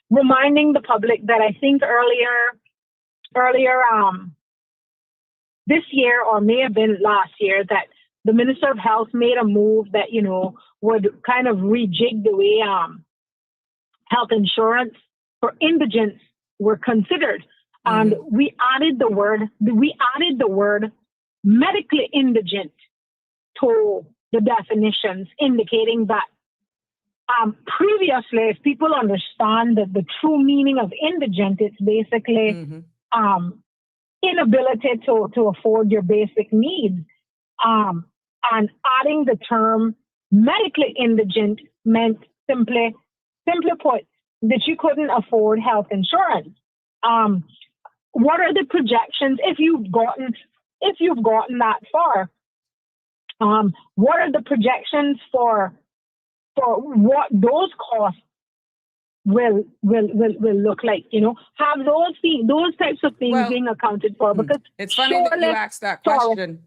reminding the public that I think earlier, this year, or may have been last year, that the Minister of Health made a move that, would kind of rejig the way health insurance for indigents were considered. And we added the word medically indigent to the definitions, indicating that previously, if people understand the true meaning of indigent, it's basically inability to afford your basic needs. And adding the term medically indigent meant simply put that you couldn't afford health insurance. What are the projections if you've gotten that far? What are the projections for what those costs will look like? Have those types of things being accounted for? Because it's funny that you asked that question,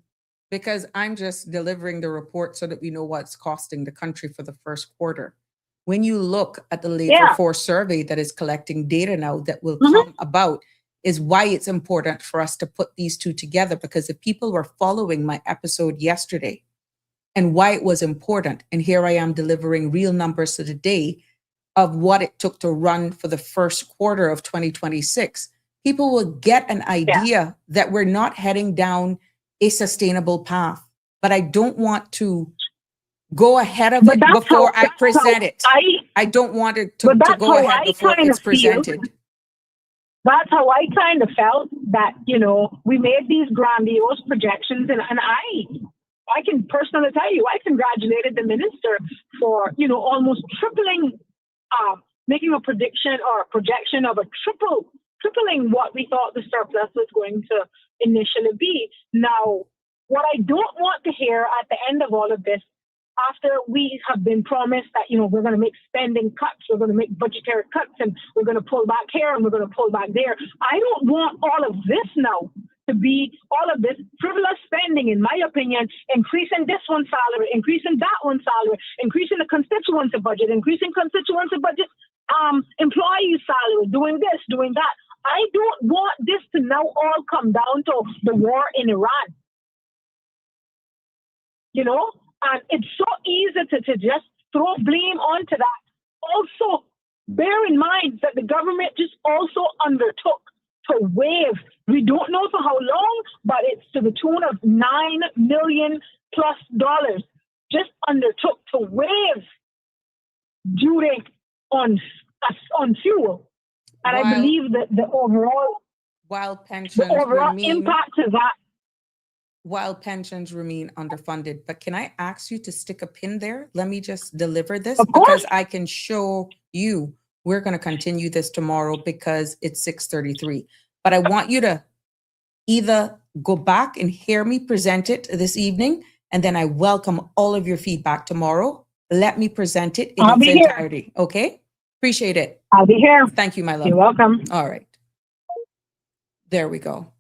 because I'm just delivering the report so that we know what's costing the country for the first quarter. When you look at the labor force survey that is collecting data now that will come about, is why it's important for us to put these two together. Because if people were following my episode yesterday and why it was important, and here I am delivering real numbers to the day of what it took to run for the first quarter of 2026, people will get an idea that we're not heading down a sustainable path. But I don't want to go ahead of it before I present it. I don't want it to go ahead before it's presented. That's how I kind of felt, that, we made these grandiose projections, and I can personally tell you, I congratulated the minister for, almost tripling, making a prediction or a projection of tripling what we thought the surplus was going to initially be. Now, what I don't want to hear at the end of all of this, after we have been promised that, we're going to make spending cuts, we're going to make budgetary cuts, and we're going to pull back here and we're going to pull back there. I don't want all of this now to be all of this frivolous spending, in my opinion, increasing this one's salary, increasing that one's salary, increasing the constituency budget, employee salary, doing this, doing that. I don't want this to now all come down to the war in Iran. And it's so easy to just throw blame onto that. Also, bear in mind that the government just also undertook to waive, we don't know for how long, but it's to the tune of $9 million plus, just undertook to waive duty on fuel. And I believe that the overall impact of that. While pensions remain underfunded. But can I ask you to stick a pin there? Let me just deliver this, because I can show you. We're going to continue this tomorrow because it's 6:33. But I want you to either go back and hear me present it this evening, and then I welcome all of your feedback tomorrow. Let me present it in its entirety. Okay? Appreciate it. I'll be here. Thank you, my love. You're welcome. All right. There we go.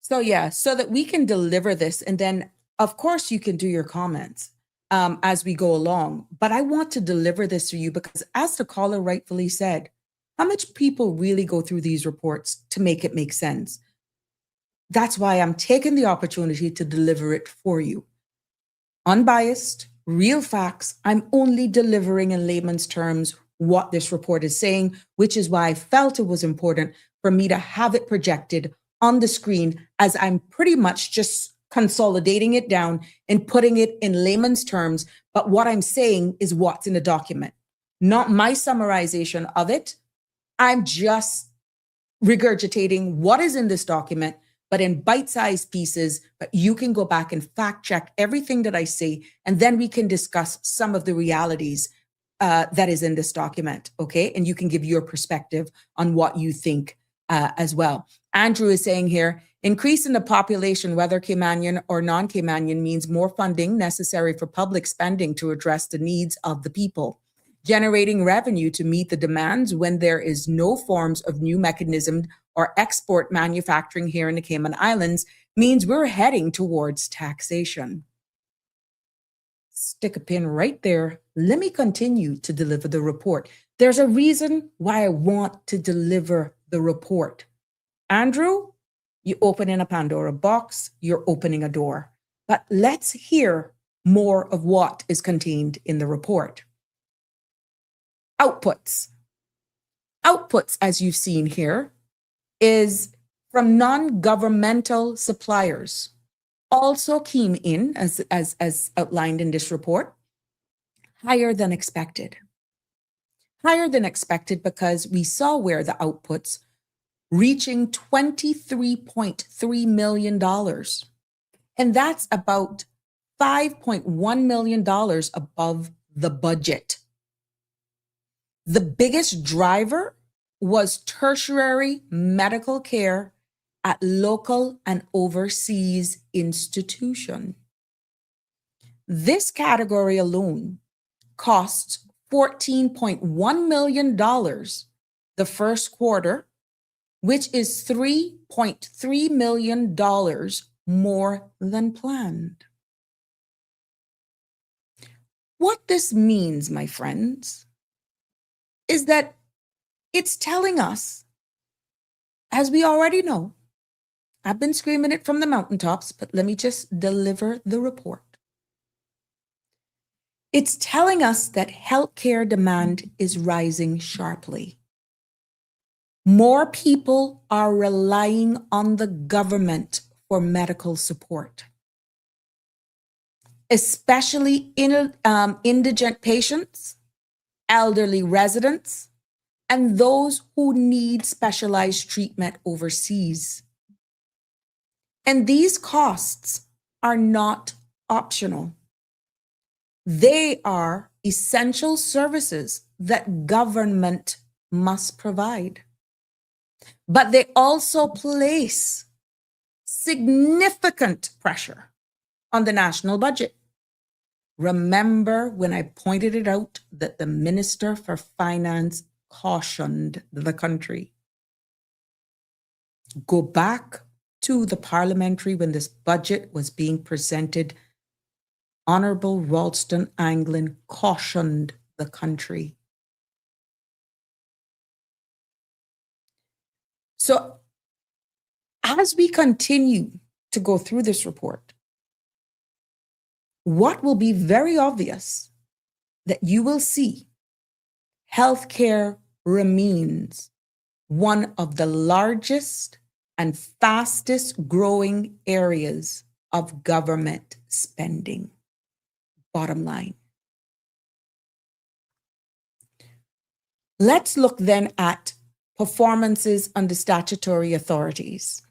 So so that we can deliver this, and then of course you can do your comments as we go along. But I want to deliver this to you because, as the caller rightfully said, how much people really go through these reports to make it make sense? That's why I'm taking the opportunity to deliver it for you. Unbiased, real facts. I'm only delivering in layman's terms what this report is saying, which is why I felt it was important for me to have it projected on the screen, as I'm pretty much just consolidating it down and putting it in layman's terms. But what I'm saying is what's in the document, not my summarization of it. I'm just regurgitating what is in this document, but in bite-sized pieces. But you can go back and fact check everything that I say, and then we can discuss some of the realities that is in this document, okay? And you can give your perspective on what you think as well. Andrew is saying here, increase in the population, whether Caymanian or non-Caymanian, means more funding necessary for public spending to address the needs of the people. generating revenue to meet the demands when there is no forms of new mechanism or export manufacturing here in the Cayman Islands means we're heading towards taxation. Stick a pin right there. Let me continue to deliver the report. There's a reason why I want to deliver the report. Andrew, you open in a Pandora box, you're opening a door. But let's hear more of what is contained in the report. Outputs. Outputs, as you've seen here, is from non-governmental suppliers. Also came in, as outlined in this report, higher than expected. Higher than expected because we saw where the outputs reaching $23.3 million. And that's about $5.1 million above the budget. The biggest driver was tertiary medical care at local and overseas institutions. This category alone costs $14.1 million the first quarter, which is $3.3 million more than planned. What this means, my friends, is that it's telling us, as we already know, I've been screaming it from the mountaintops, but let me just deliver the report. It's telling us that healthcare demand is rising sharply. More people are relying on the government for medical support, especially indigent patients, elderly residents, and those who need specialized treatment overseas. And these costs are not optional. They are essential services that government must provide. But they also place significant pressure on the national budget. Remember when I pointed it out that the Minister for Finance cautioned the country. Go back to the parliamentary when this budget was being presented. Honorable Ralston Anglin cautioned the country. So as we continue to go through this report, what will be very obvious that you will see healthcare remains one of the largest and fastest growing areas of government spending. Bottom line. Let's look then at performances under statutory authorities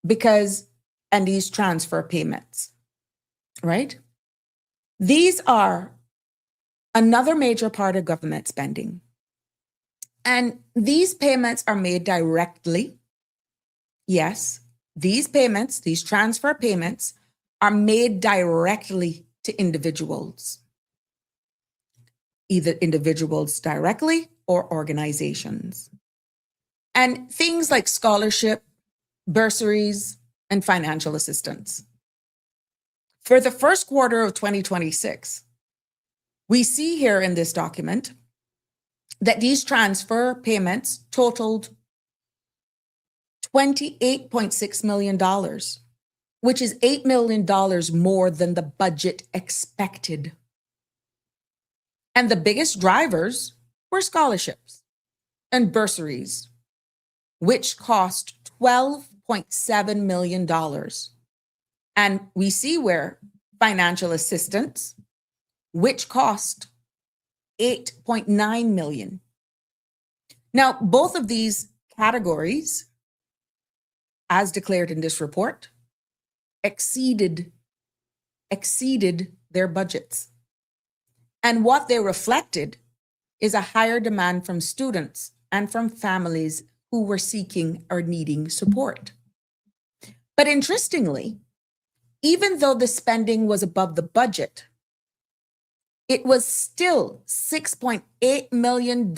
and these transfer payments, right? These are another major part of government spending. And these payments are made directly. Yes, these payments, these transfer payments are made directly to individuals, either individuals directly or organizations. And things like scholarship, bursaries, and financial assistance. For the first quarter of 2026, we see here in this document that these transfer payments totaled $28.6 million, which is $8 million more than the budget expected. And the biggest drivers were scholarships and bursaries, which cost $12.7 million. And we see where financial assistance, which cost $8.9 million. Now, both of these categories, as declared in this report, exceeded their budgets. And what they reflected is a higher demand from students and from families who were seeking or needing support. But interestingly, even though the spending was above the budget, it was still $6.8 million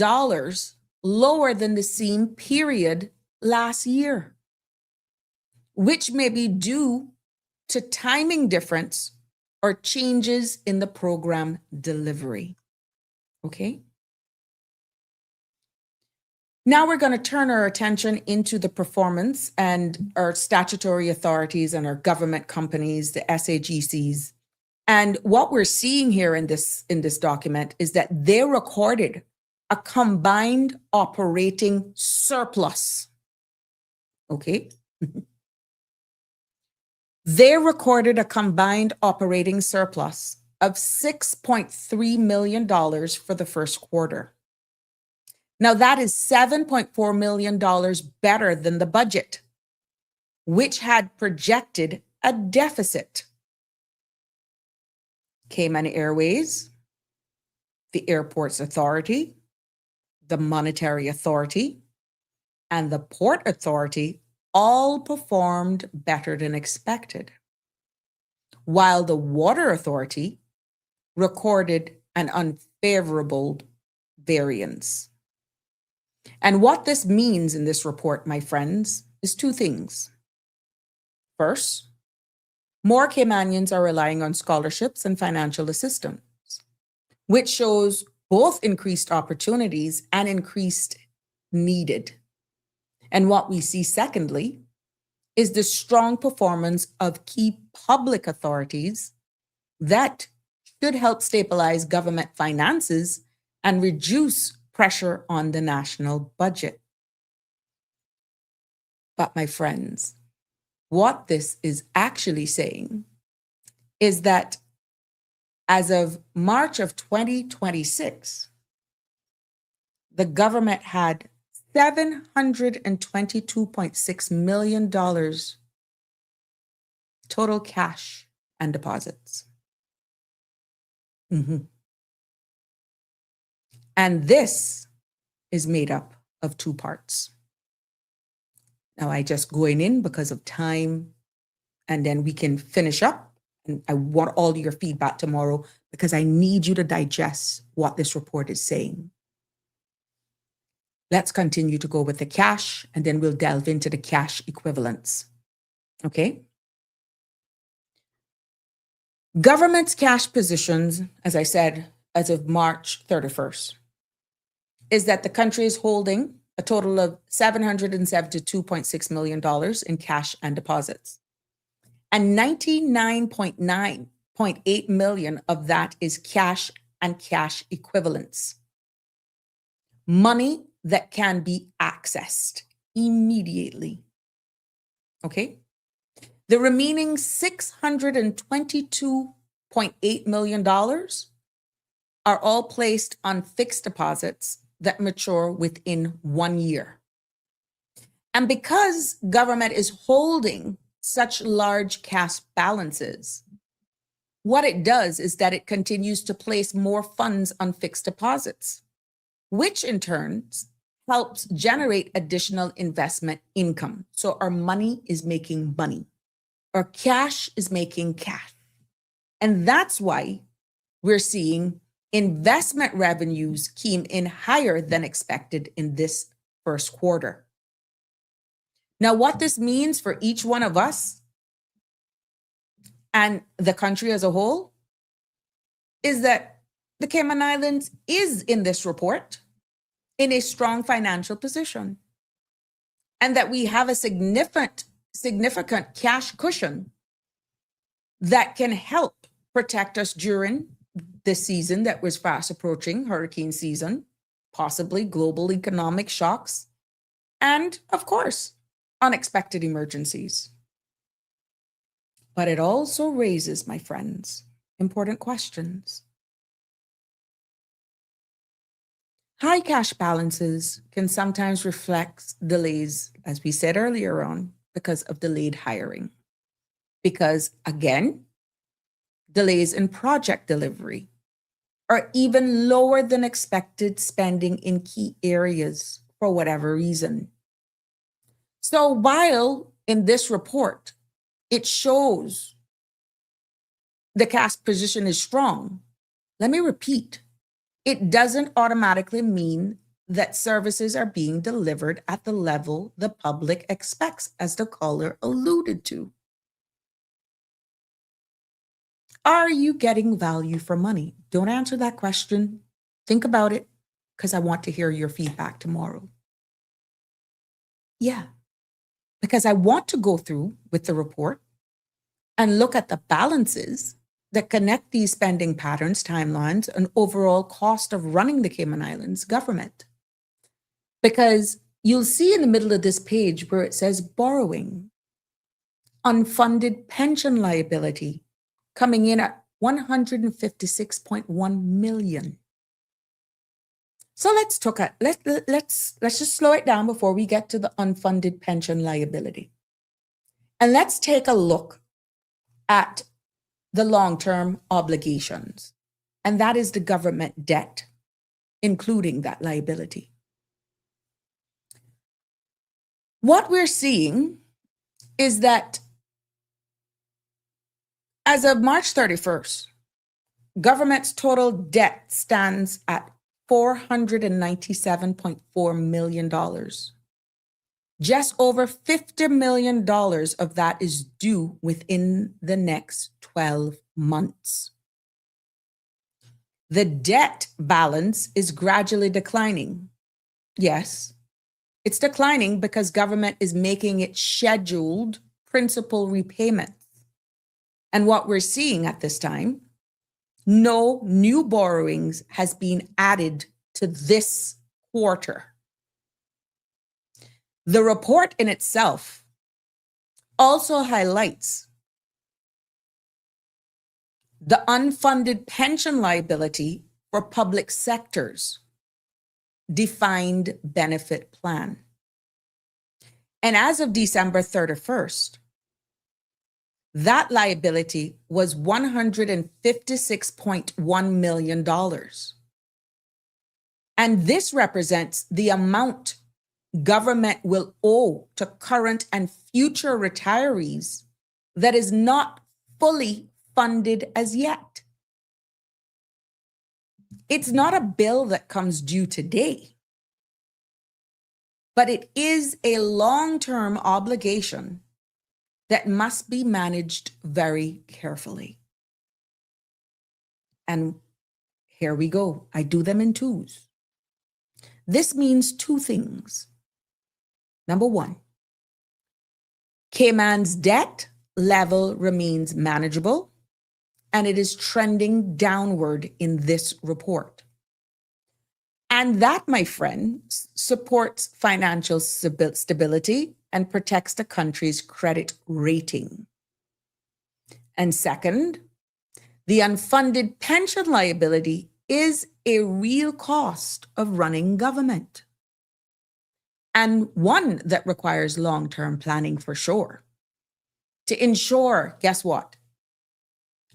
lower than the same period last year, which may be due to timing difference or changes in the program delivery. Okay? Now we're going to turn our attention into the performance and our statutory authorities and our government companies, the SAGCs. And what we're seeing here in this document is that they recorded a combined operating surplus. Okay? They recorded a combined operating surplus of $6.3 million for the first quarter. Now, that is $7.4 million better than the budget, which had projected a deficit. Cayman Airways, the Airports Authority, the Monetary Authority, and the Port Authority all performed better than expected, while the Water Authority recorded an unfavorable variance. And what this means in this report, my friends, is two things. First, more Caymanians are relying on scholarships and financial assistance, which shows both increased opportunities and increased needed. And what we see, secondly, is the strong performance of key public authorities that should help stabilize government finances and reduce pressure on the national budget. But my friends, what this is actually saying is that as of March of 2026, the government had $722.6 million total cash and deposits. And this is made up of two parts. Now, I just going in because of time, and then we can finish up. And I want all your feedback tomorrow because I need you to digest what this report is saying. Let's continue to go with the cash, and then we'll delve into the cash equivalents. Okay? Government's cash positions, as I said, as of March 31st, is that the country is holding a total of $772.6 million in cash and deposits. And 99.8 million of that is cash and cash equivalents. Money that can be accessed immediately. Okay? The remaining $622.8 million are all placed on fixed deposits that mature within 1 year. And because government is holding such large cash balances, what it does is that it continues to place more funds on fixed deposits, which in turn helps generate additional investment income. So our money is making money. Our cash is making cash. And that's why we're seeing investment revenues came in higher than expected in this first quarter. Now, what this means for each one of us and the country as a whole is that the Cayman Islands is in this report in a strong financial position, and that we have a significant cash cushion that can help protect us during this season that was fast approaching, hurricane season, possibly global economic shocks, and of course, unexpected emergencies. But it also raises, my friends, important questions. High cash balances can sometimes reflect delays, as we said earlier on, because of delayed hiring. Because again, delays in project delivery, or even lower than expected spending in key areas for whatever reason. So while in this report, it shows the cash position is strong, let me repeat, it doesn't automatically mean that services are being delivered at the level the public expects, as the caller alluded to. Are you getting value for money? Don't answer that question. Think about it, because I want to hear your feedback tomorrow. Yeah, because I want to go through with the report and look at the balances that connect these spending patterns, timelines, and overall cost of running the Cayman Islands government. Because you'll see in the middle of this page where it says borrowing, unfunded pension liability coming in at 156.1 million. So let's just slow it down before we get to the unfunded pension liability. And let's take a look at the long-term obligations. And that is the government debt, including that liability. What we're seeing is that as of March 31st, government's total debt stands at $497.4 million. Just over $50 million of that is due within the next 12 months. The debt balance is gradually declining. Yes, it's declining because government is making it scheduled principal repayments. And what we're seeing at this time, no new borrowings has been added to this quarter. The report in itself also highlights the unfunded pension liability for public sectors defined benefit plan. And as of December 31st, that liability was $156.1 million. And this represents the amount government will owe to current and future retirees that is not fully funded as yet. It's not a bill that comes due today, but it is a long-term obligation that must be managed very carefully. And here we go. I do them in twos. This means two things. Number one, Cayman's debt level remains manageable, and it is trending downward in this report. And that, my friends, supports financial stability and protects the country's credit rating. And second, the unfunded pension liability is a real cost of running government, and one that requires long-term planning for sure, to ensure, guess what?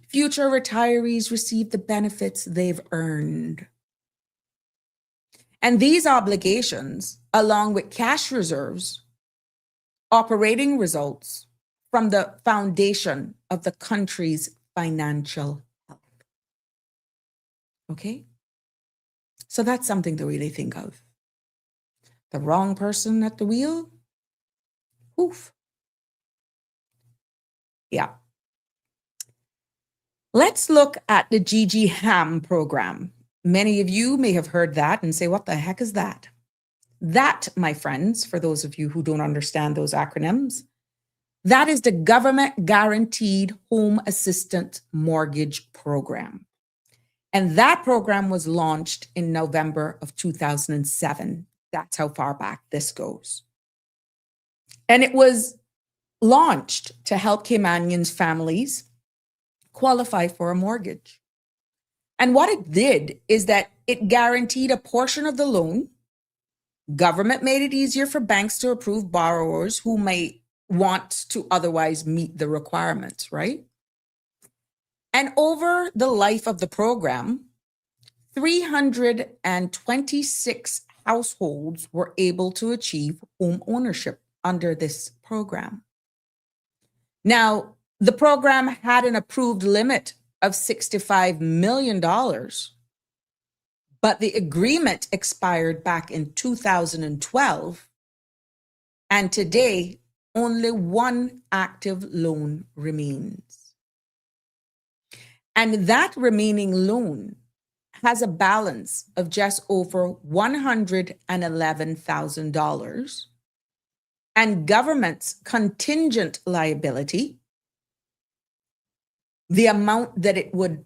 Future retirees receive the benefits they've earned. And these obligations, along with cash reserves, operating results from the foundation of the country's financial health. Okay? So that's something to really think of. The wrong person at the wheel? Oof. Yeah. Let's look at the Gigi Ham program. Many of you may have heard that and say, what the heck is that? That, my friends, for those of you who don't understand those acronyms, that is the Government Guaranteed Home Assistance Mortgage Program. And that program was launched in November of 2007. That's how far back this goes. And it was launched to help Caymanians families qualify for a mortgage. And what it did is that it guaranteed a portion of the loan. Government made it easier for banks to approve borrowers who may want to otherwise meet the requirements, right? And over the life of the program, 326 households were able to achieve home ownership under this program. Now, the program had an approved limit of $65 million. But the agreement expired back in 2012. And today, only one active loan remains. And that remaining loan has a balance of just over $111,000. And government's contingent liability, the amount that it would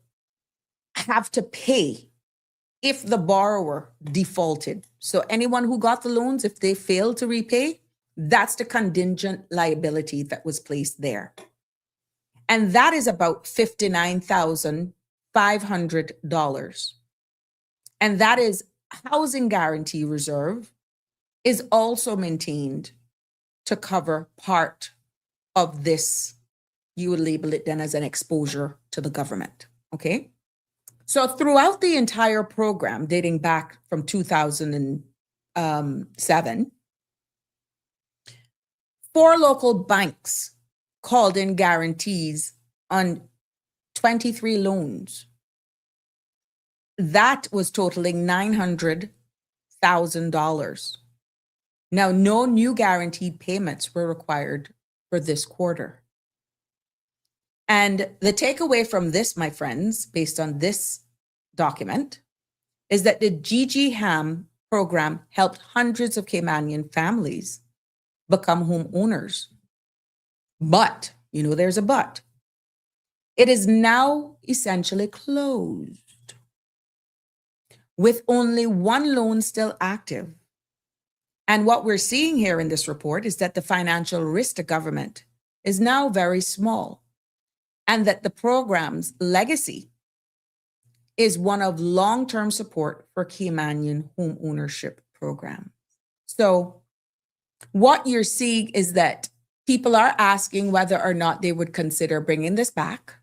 have to pay if the borrower defaulted. So anyone who got the loans, if they failed to repay, that's the contingent liability that was placed there. And that is about $59,500. And that is housing guarantee reserve is also maintained to cover part of this. You would label it then as an exposure to the government, okay? So throughout the entire program, dating back from 2007, 4 local banks called in guarantees on 23 loans. That was totaling $900,000. Now, no new guaranteed payments were required for this quarter. And the takeaway from this, my friends, based on this document, is that the GGHAM program helped hundreds of Caymanian families become homeowners. But, there's a but. It is now essentially closed, with only one loan still active. And what we're seeing here in this report is that the financial risk to government is now very small, and that the program's legacy is one of long-term support for Caymanian home ownership programs. So what you're seeing is that people are asking whether or not they would consider bringing this back.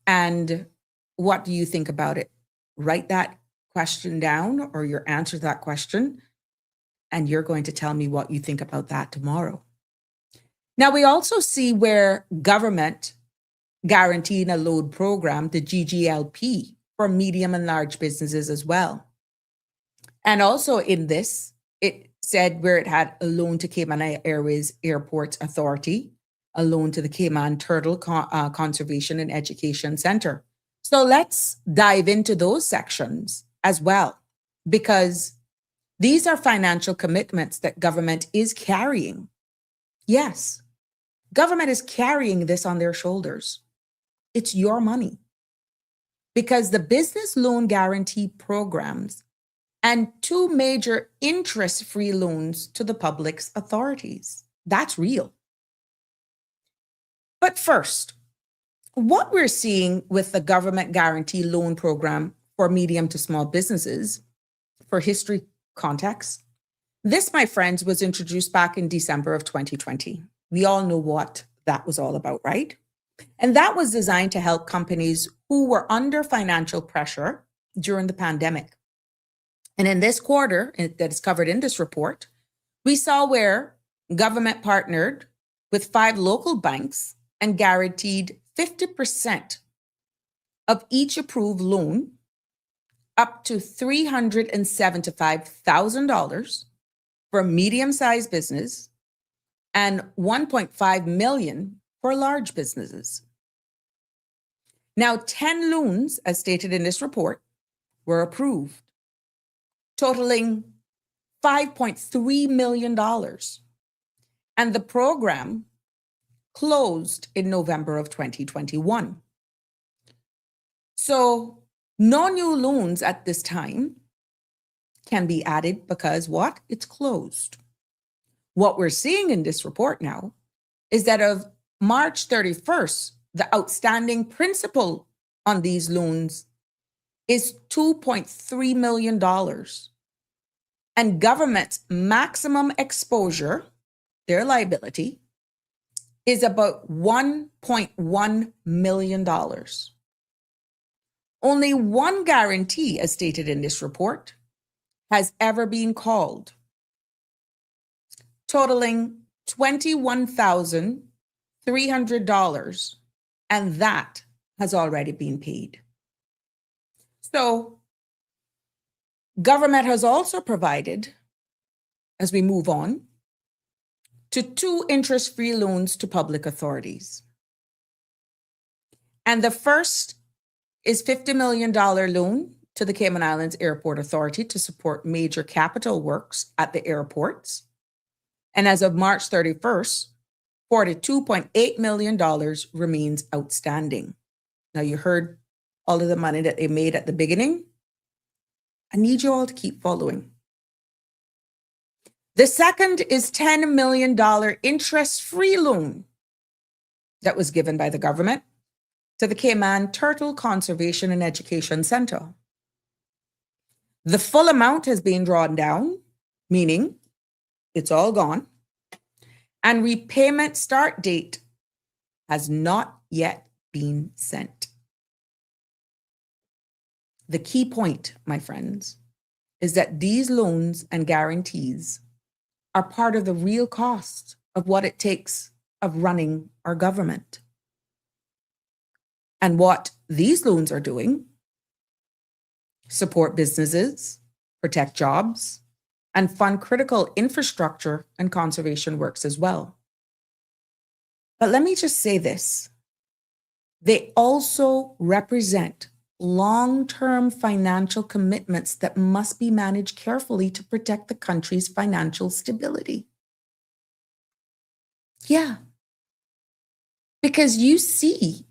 And what do you think about it? Write that question down, or your answer to that question, and you're going to tell me what you think about that tomorrow. Now, we also see where government guaranteeing a loan program, the GGLP, for medium and large businesses as well. And also in this, it said where it had a loan to Cayman Airways Airports Authority, a loan to the Cayman Turtle Conservation and Education Center. So let's dive into those sections as well, because these are financial commitments that government is carrying. Yes, government is carrying this on their shoulders. It's your money. Because the business loan guarantee programs and 2 major interest-free loans to the public's authorities. That's real. But first, what we're seeing with the government guarantee loan program for medium to small businesses, for history context, this, my friends, was introduced back in December of 2020. We all know what that was all about, right? And that was designed to help companies who were under financial pressure during the pandemic. And in this quarter, that is covered in this report, we saw where government partnered with 5 local banks and guaranteed 50% of each approved loan, up to $375,000 for medium-sized business and $1.5 million for large businesses. Now, 10 loans, as stated in this report, were approved, totaling $5.3 million. And the program closed in November of 2021. So no new loans at this time can be added because what? It's closed. What we're seeing in this report now is that of March 31st, the outstanding principal on these loans is $2.3 million. And government's maximum exposure, their liability, is about $1.1 million. Only one guarantee, as stated in this report, has ever been called, totaling $21,300, and that has already been paid. So government has also provided, as we move on, to 2 interest-free loans to public authorities. And the first is $50 million loan to the Cayman Islands Airport Authority to support major capital works at the airports. And as of March 31st, $42.8 million remains outstanding. Now, you heard all of the money that they made at the beginning. I need you all to keep following. The second is $10 million interest-free loan that was given by the government to the Cayman Turtle Conservation and Education Center. The full amount has been drawn down, meaning it's all gone, and repayment start date has not yet been sent. The key point, my friends, is that these loans and guarantees are part of the real cost of what it takes of running our government. And what these loans are doing: support businesses, protect jobs, and fund critical infrastructure and conservation works as well. But let me just say this: they also represent long-term financial commitments that must be managed carefully to protect the country's financial stability. Yeah, because you see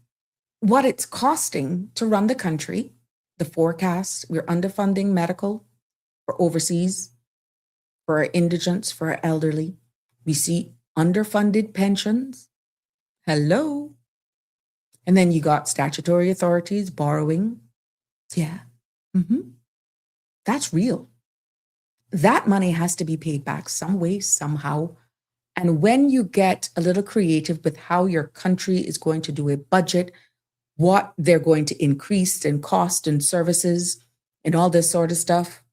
what it's costing to run the country. The forecast, we're underfunding medical for overseas, for our indigents, for our elderly. We see underfunded pensions. Hello. And then you got statutory authorities borrowing. Yeah. That's real. That money has to be paid back some way, somehow. And when you get a little creative with how your country is going to do a budget, what they're going to increase in cost and services and all this sort of stuff,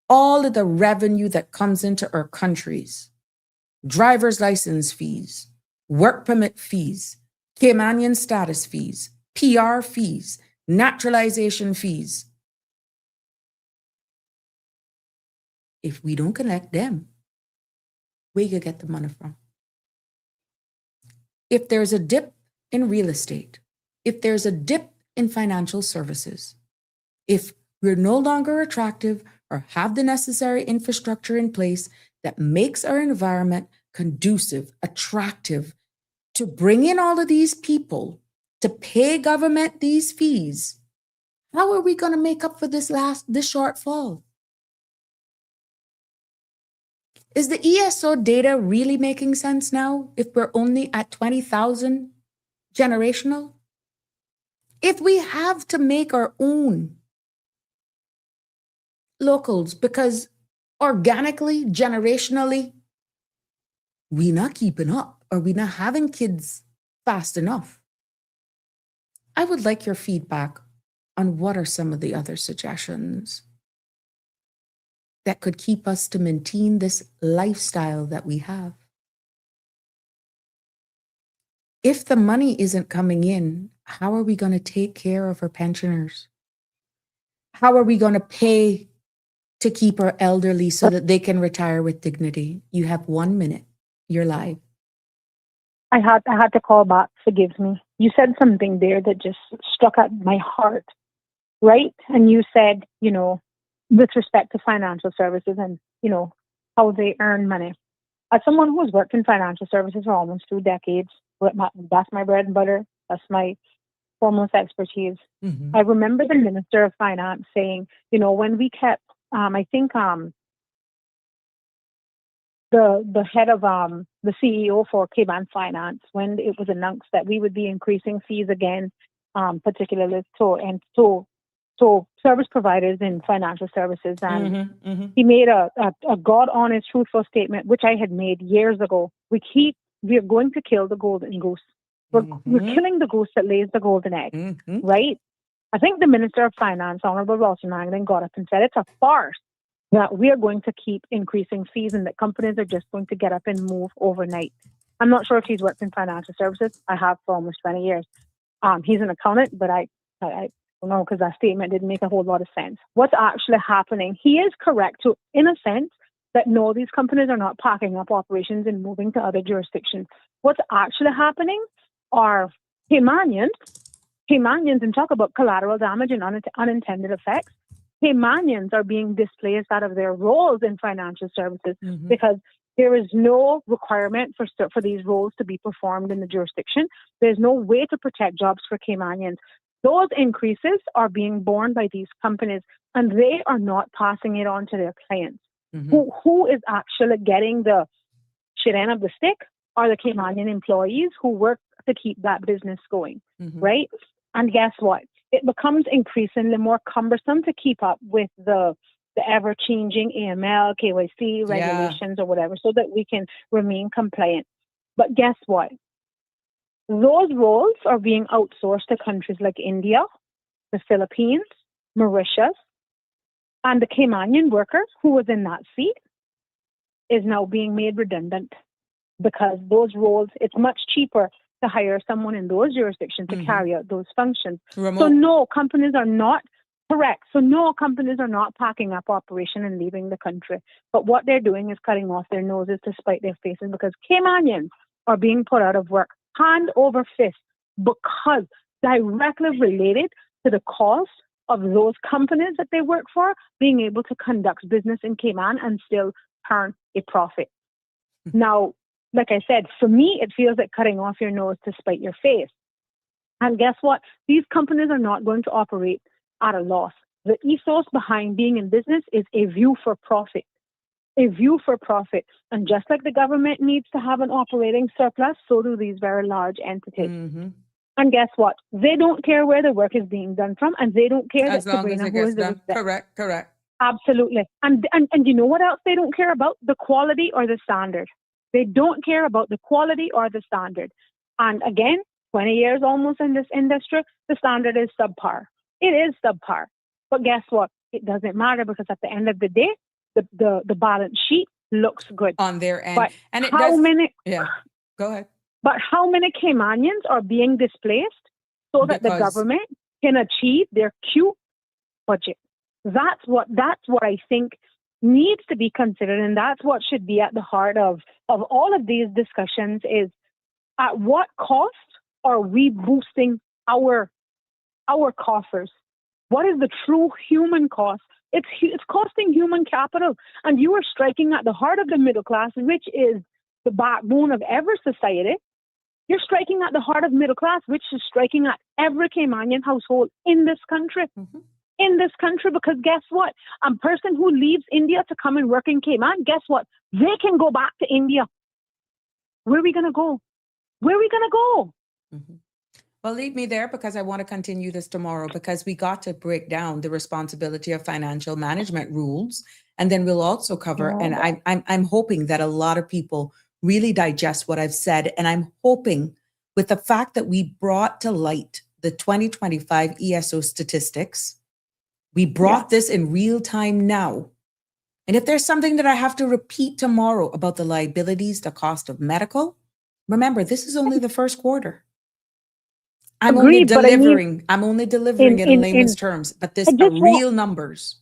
all of the revenue that comes into our countries, driver's license fees, work permit fees, Caymanian status fees, PR fees, naturalization fees. If we don't collect them, where you get the money from? If there's a dip in real estate, if there's a dip in financial services, if we're no longer attractive or have the necessary infrastructure in place that makes our environment conducive, attractive, to bring in all of these people, to pay government these fees, how are we going to make up for this shortfall? Is the ESO data really making sense now if we're only at 20,000 generational? If we have to make our own locals because organically, generationally, we're not keeping up or we're not having kids fast enough, I would like your feedback on what are some of the other suggestions that could keep us to maintain this lifestyle that we have. If the money isn't coming in, how are we going to take care of our pensioners? How are we going to pay to keep our elderly so that they can retire with dignity? You have 1 minute. You're live. I had to call back. Forgive me. You said something there that just struck at my heart, right? And you said, with respect to financial services and, how they earn money. As someone who has worked in financial services for almost 2 decades, that's my bread and butter. That's my foremost expertise. Mm-hmm. I remember the Minister of Finance saying, when we kept, I think the head of the CEO for Cayman Finance, when it was announced that we would be increasing fees again, particularly to service providers in financial services, and he made a God-honest, truthful statement, which I had made years ago. We are going to kill the golden goose. We're killing the goose that lays the golden egg, right? I think the Minister of Finance, Honorable Ralston Mangan, got up and said it's a farce that we are going to keep increasing fees and that companies are just going to get up and move overnight. I'm not sure if he's worked in financial services. I have for almost 20 years. He's an accountant, but I don't know, because that statement didn't make a whole lot of sense. What's actually happening? He is correct to, in a sense, that no, these companies are not packing up operations and moving to other jurisdictions. What's actually happening are Caymanians, and talk about collateral damage and unintended effects. Caymanians are being displaced out of their roles in financial services because there is no requirement for these roles to be performed in the jurisdiction. There's no way to protect jobs for Caymanians. Those increases are being borne by these companies, and they are not passing it on to their clients. Who is actually getting the shit end of the stick are the Caymanian employees who work to keep that business going, right? And guess what? It becomes increasingly more cumbersome to keep up with the ever-changing AML, KYC regulations or whatever, so that we can remain compliant. But guess what? Those roles are being outsourced to countries like India, the Philippines, Mauritius, and the Caymanian worker who was in that seat is now being made redundant because those roles, it's much cheaper to hire someone in those jurisdictions to carry out those functions. So no, companies are not correct. So no, companies are not packing up operation and leaving the country. But what they're doing is cutting off their noses to spite their faces, because Caymanians are being put out of work hand over fist because directly related to the cost of those companies that they work for being able to conduct business in Cayman and still turn a profit. Now, like I said, for me, it feels like cutting off your nose to spite your face. And guess what? These companies are not going to operate at a loss. The ethos behind being in business is a view for profit. A view for profit. And just like the government needs to have an operating surplus, so do these very large entities. And guess what? They don't care where the work is being done from, and they don't care as that long Sabrina, as it who gets is the done. Correct. Absolutely. And you know what else they don't care about? The quality or the standard. They don't care about the quality or the standard. And again, 20 years almost in this industry, the standard is subpar. It is subpar. But guess what? It doesn't matter, because at the end of the day, the balance sheet looks good On their end. But and it how does, many? Yeah, go ahead. But how many Caymanians are being displaced so that the government can achieve their cute budget? That's what I think needs to be considered, and that's what should be at the heart of all of these discussions: is at what cost are we boosting our coffers? What is the true human cost? It's costing human capital, and you are striking at the heart of the middle class, which is the backbone of every society. You're striking at the heart of middle class, which is striking at every Caymanian household in this country. In this country, because guess what? A person who leaves India to come and work in Cayman, guess what? They can go back to India. Where are we going to go? Where are we going to go? Well, leave me there, because I want to continue this tomorrow, because we got to break down the responsibility of financial management rules. And then we'll also cover, and I'm hoping that a lot of people really digest what I've said. And I'm hoping, with the fact that we brought to light the 2025 ESO statistics, we brought this in real time now. And if there's something that I have to repeat tomorrow about the liabilities, the cost of medical, remember, this is only the first quarter. I'm only delivering it in layman's terms, but this are real numbers.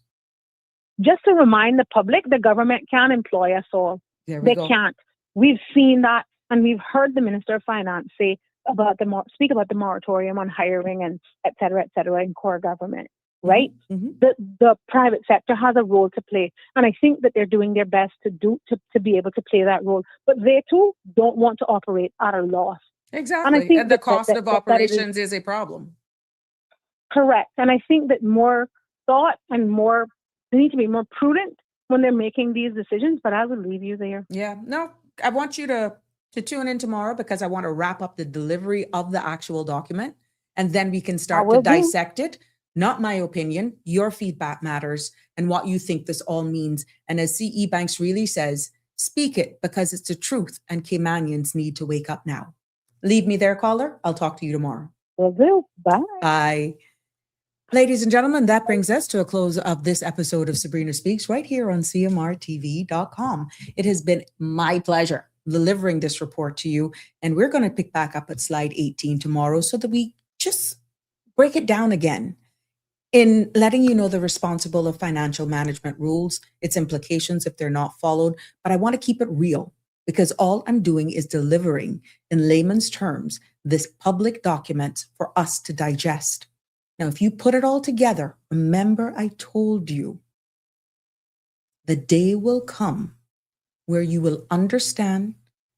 Just to remind the public, the government can employ us all. They can't. We've seen that, and we've heard the Minister of Finance speak about the moratorium on hiring and et cetera, in core government. Right? The private sector has a role to play, and I think that they're doing their best to be able to play that role. But they too don't want to operate at a loss. Exactly, and I think the cost of operations is a problem. Correct, and I think that more thought and they need to be more prudent when they're making these decisions. But I will leave you there. Yeah, no, I want you to tune in tomorrow, because I want to wrap up the delivery of the actual document, and then we can start to dissect it. Not my opinion, your feedback matters, and what you think this all means. And as CE Banks really says, speak it, because it's the truth, and Caymanians need to wake up now. Leave me there, caller. I'll talk to you tomorrow. Will do. Bye. Bye. Ladies and gentlemen, that brings us to a close of this episode of Sabrina Speaks right here on CMRTV.com. It has been my pleasure delivering this report to you, and we're going to pick back up at slide 18 tomorrow so that we just break it down again in letting you know the responsible of financial management rules, its implications if they're not followed. But I want to keep it real because all I'm doing is delivering in layman's terms this public document for us to digest. Now, if you put it all together, remember I told you the day will come where you will understand,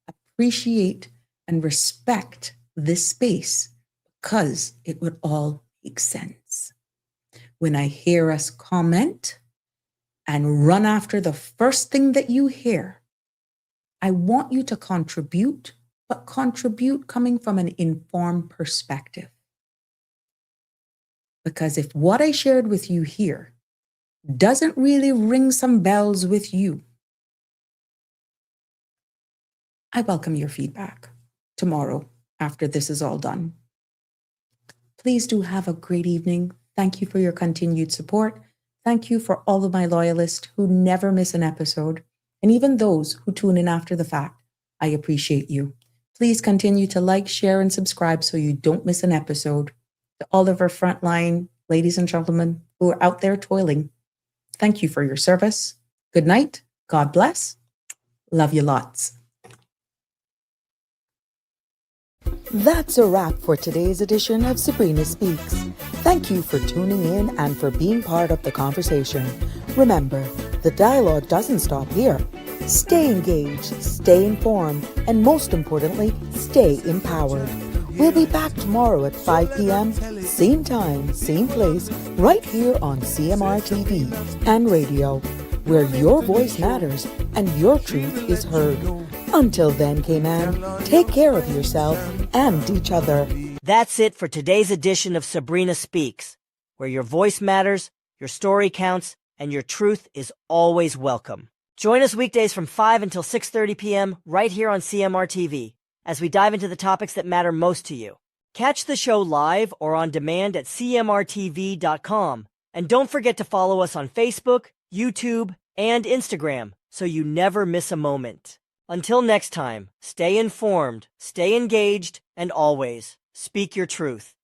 appreciate, and respect this space because it would all make sense. When I hear us comment and run after the first thing that you hear, I want you to contribute, but contribute coming from an informed perspective. Because if what I shared with you here doesn't really ring some bells with you, I welcome your feedback tomorrow after this is all done. Please do have a great evening. Thank you for your continued support. Thank you for all of my loyalists who never miss an episode, and even those who tune in after the fact. I appreciate you. Please continue to like, share, and subscribe so you don't miss an episode. To all of our frontline ladies and gentlemen who are out there toiling, thank you for your service. Good night. God bless. Love you lots. That's a wrap for today's edition of Sabrina Speaks. Thank you for tuning in and for being part of the conversation. Remember, the dialogue doesn't stop here. Stay engaged, stay informed, and most importantly, stay empowered. We'll be back tomorrow at 5 p.m., same time, same place, right here on CMR TV and radio, where your voice matters and your truth is heard. Until then, Cayman, take care of yourself and each other. That's it for today's edition of Sabrina Speaks, where your voice matters, your story counts, and your truth is always welcome. Join us weekdays from 5 until 6:30 p.m. right here on CMR TV as we dive into the topics that matter most to you. Catch the show live or on demand at cmrtv.com. And don't forget to follow us on Facebook, YouTube, and Instagram so you never miss a moment. Until next time, stay informed, stay engaged, and always speak your truth.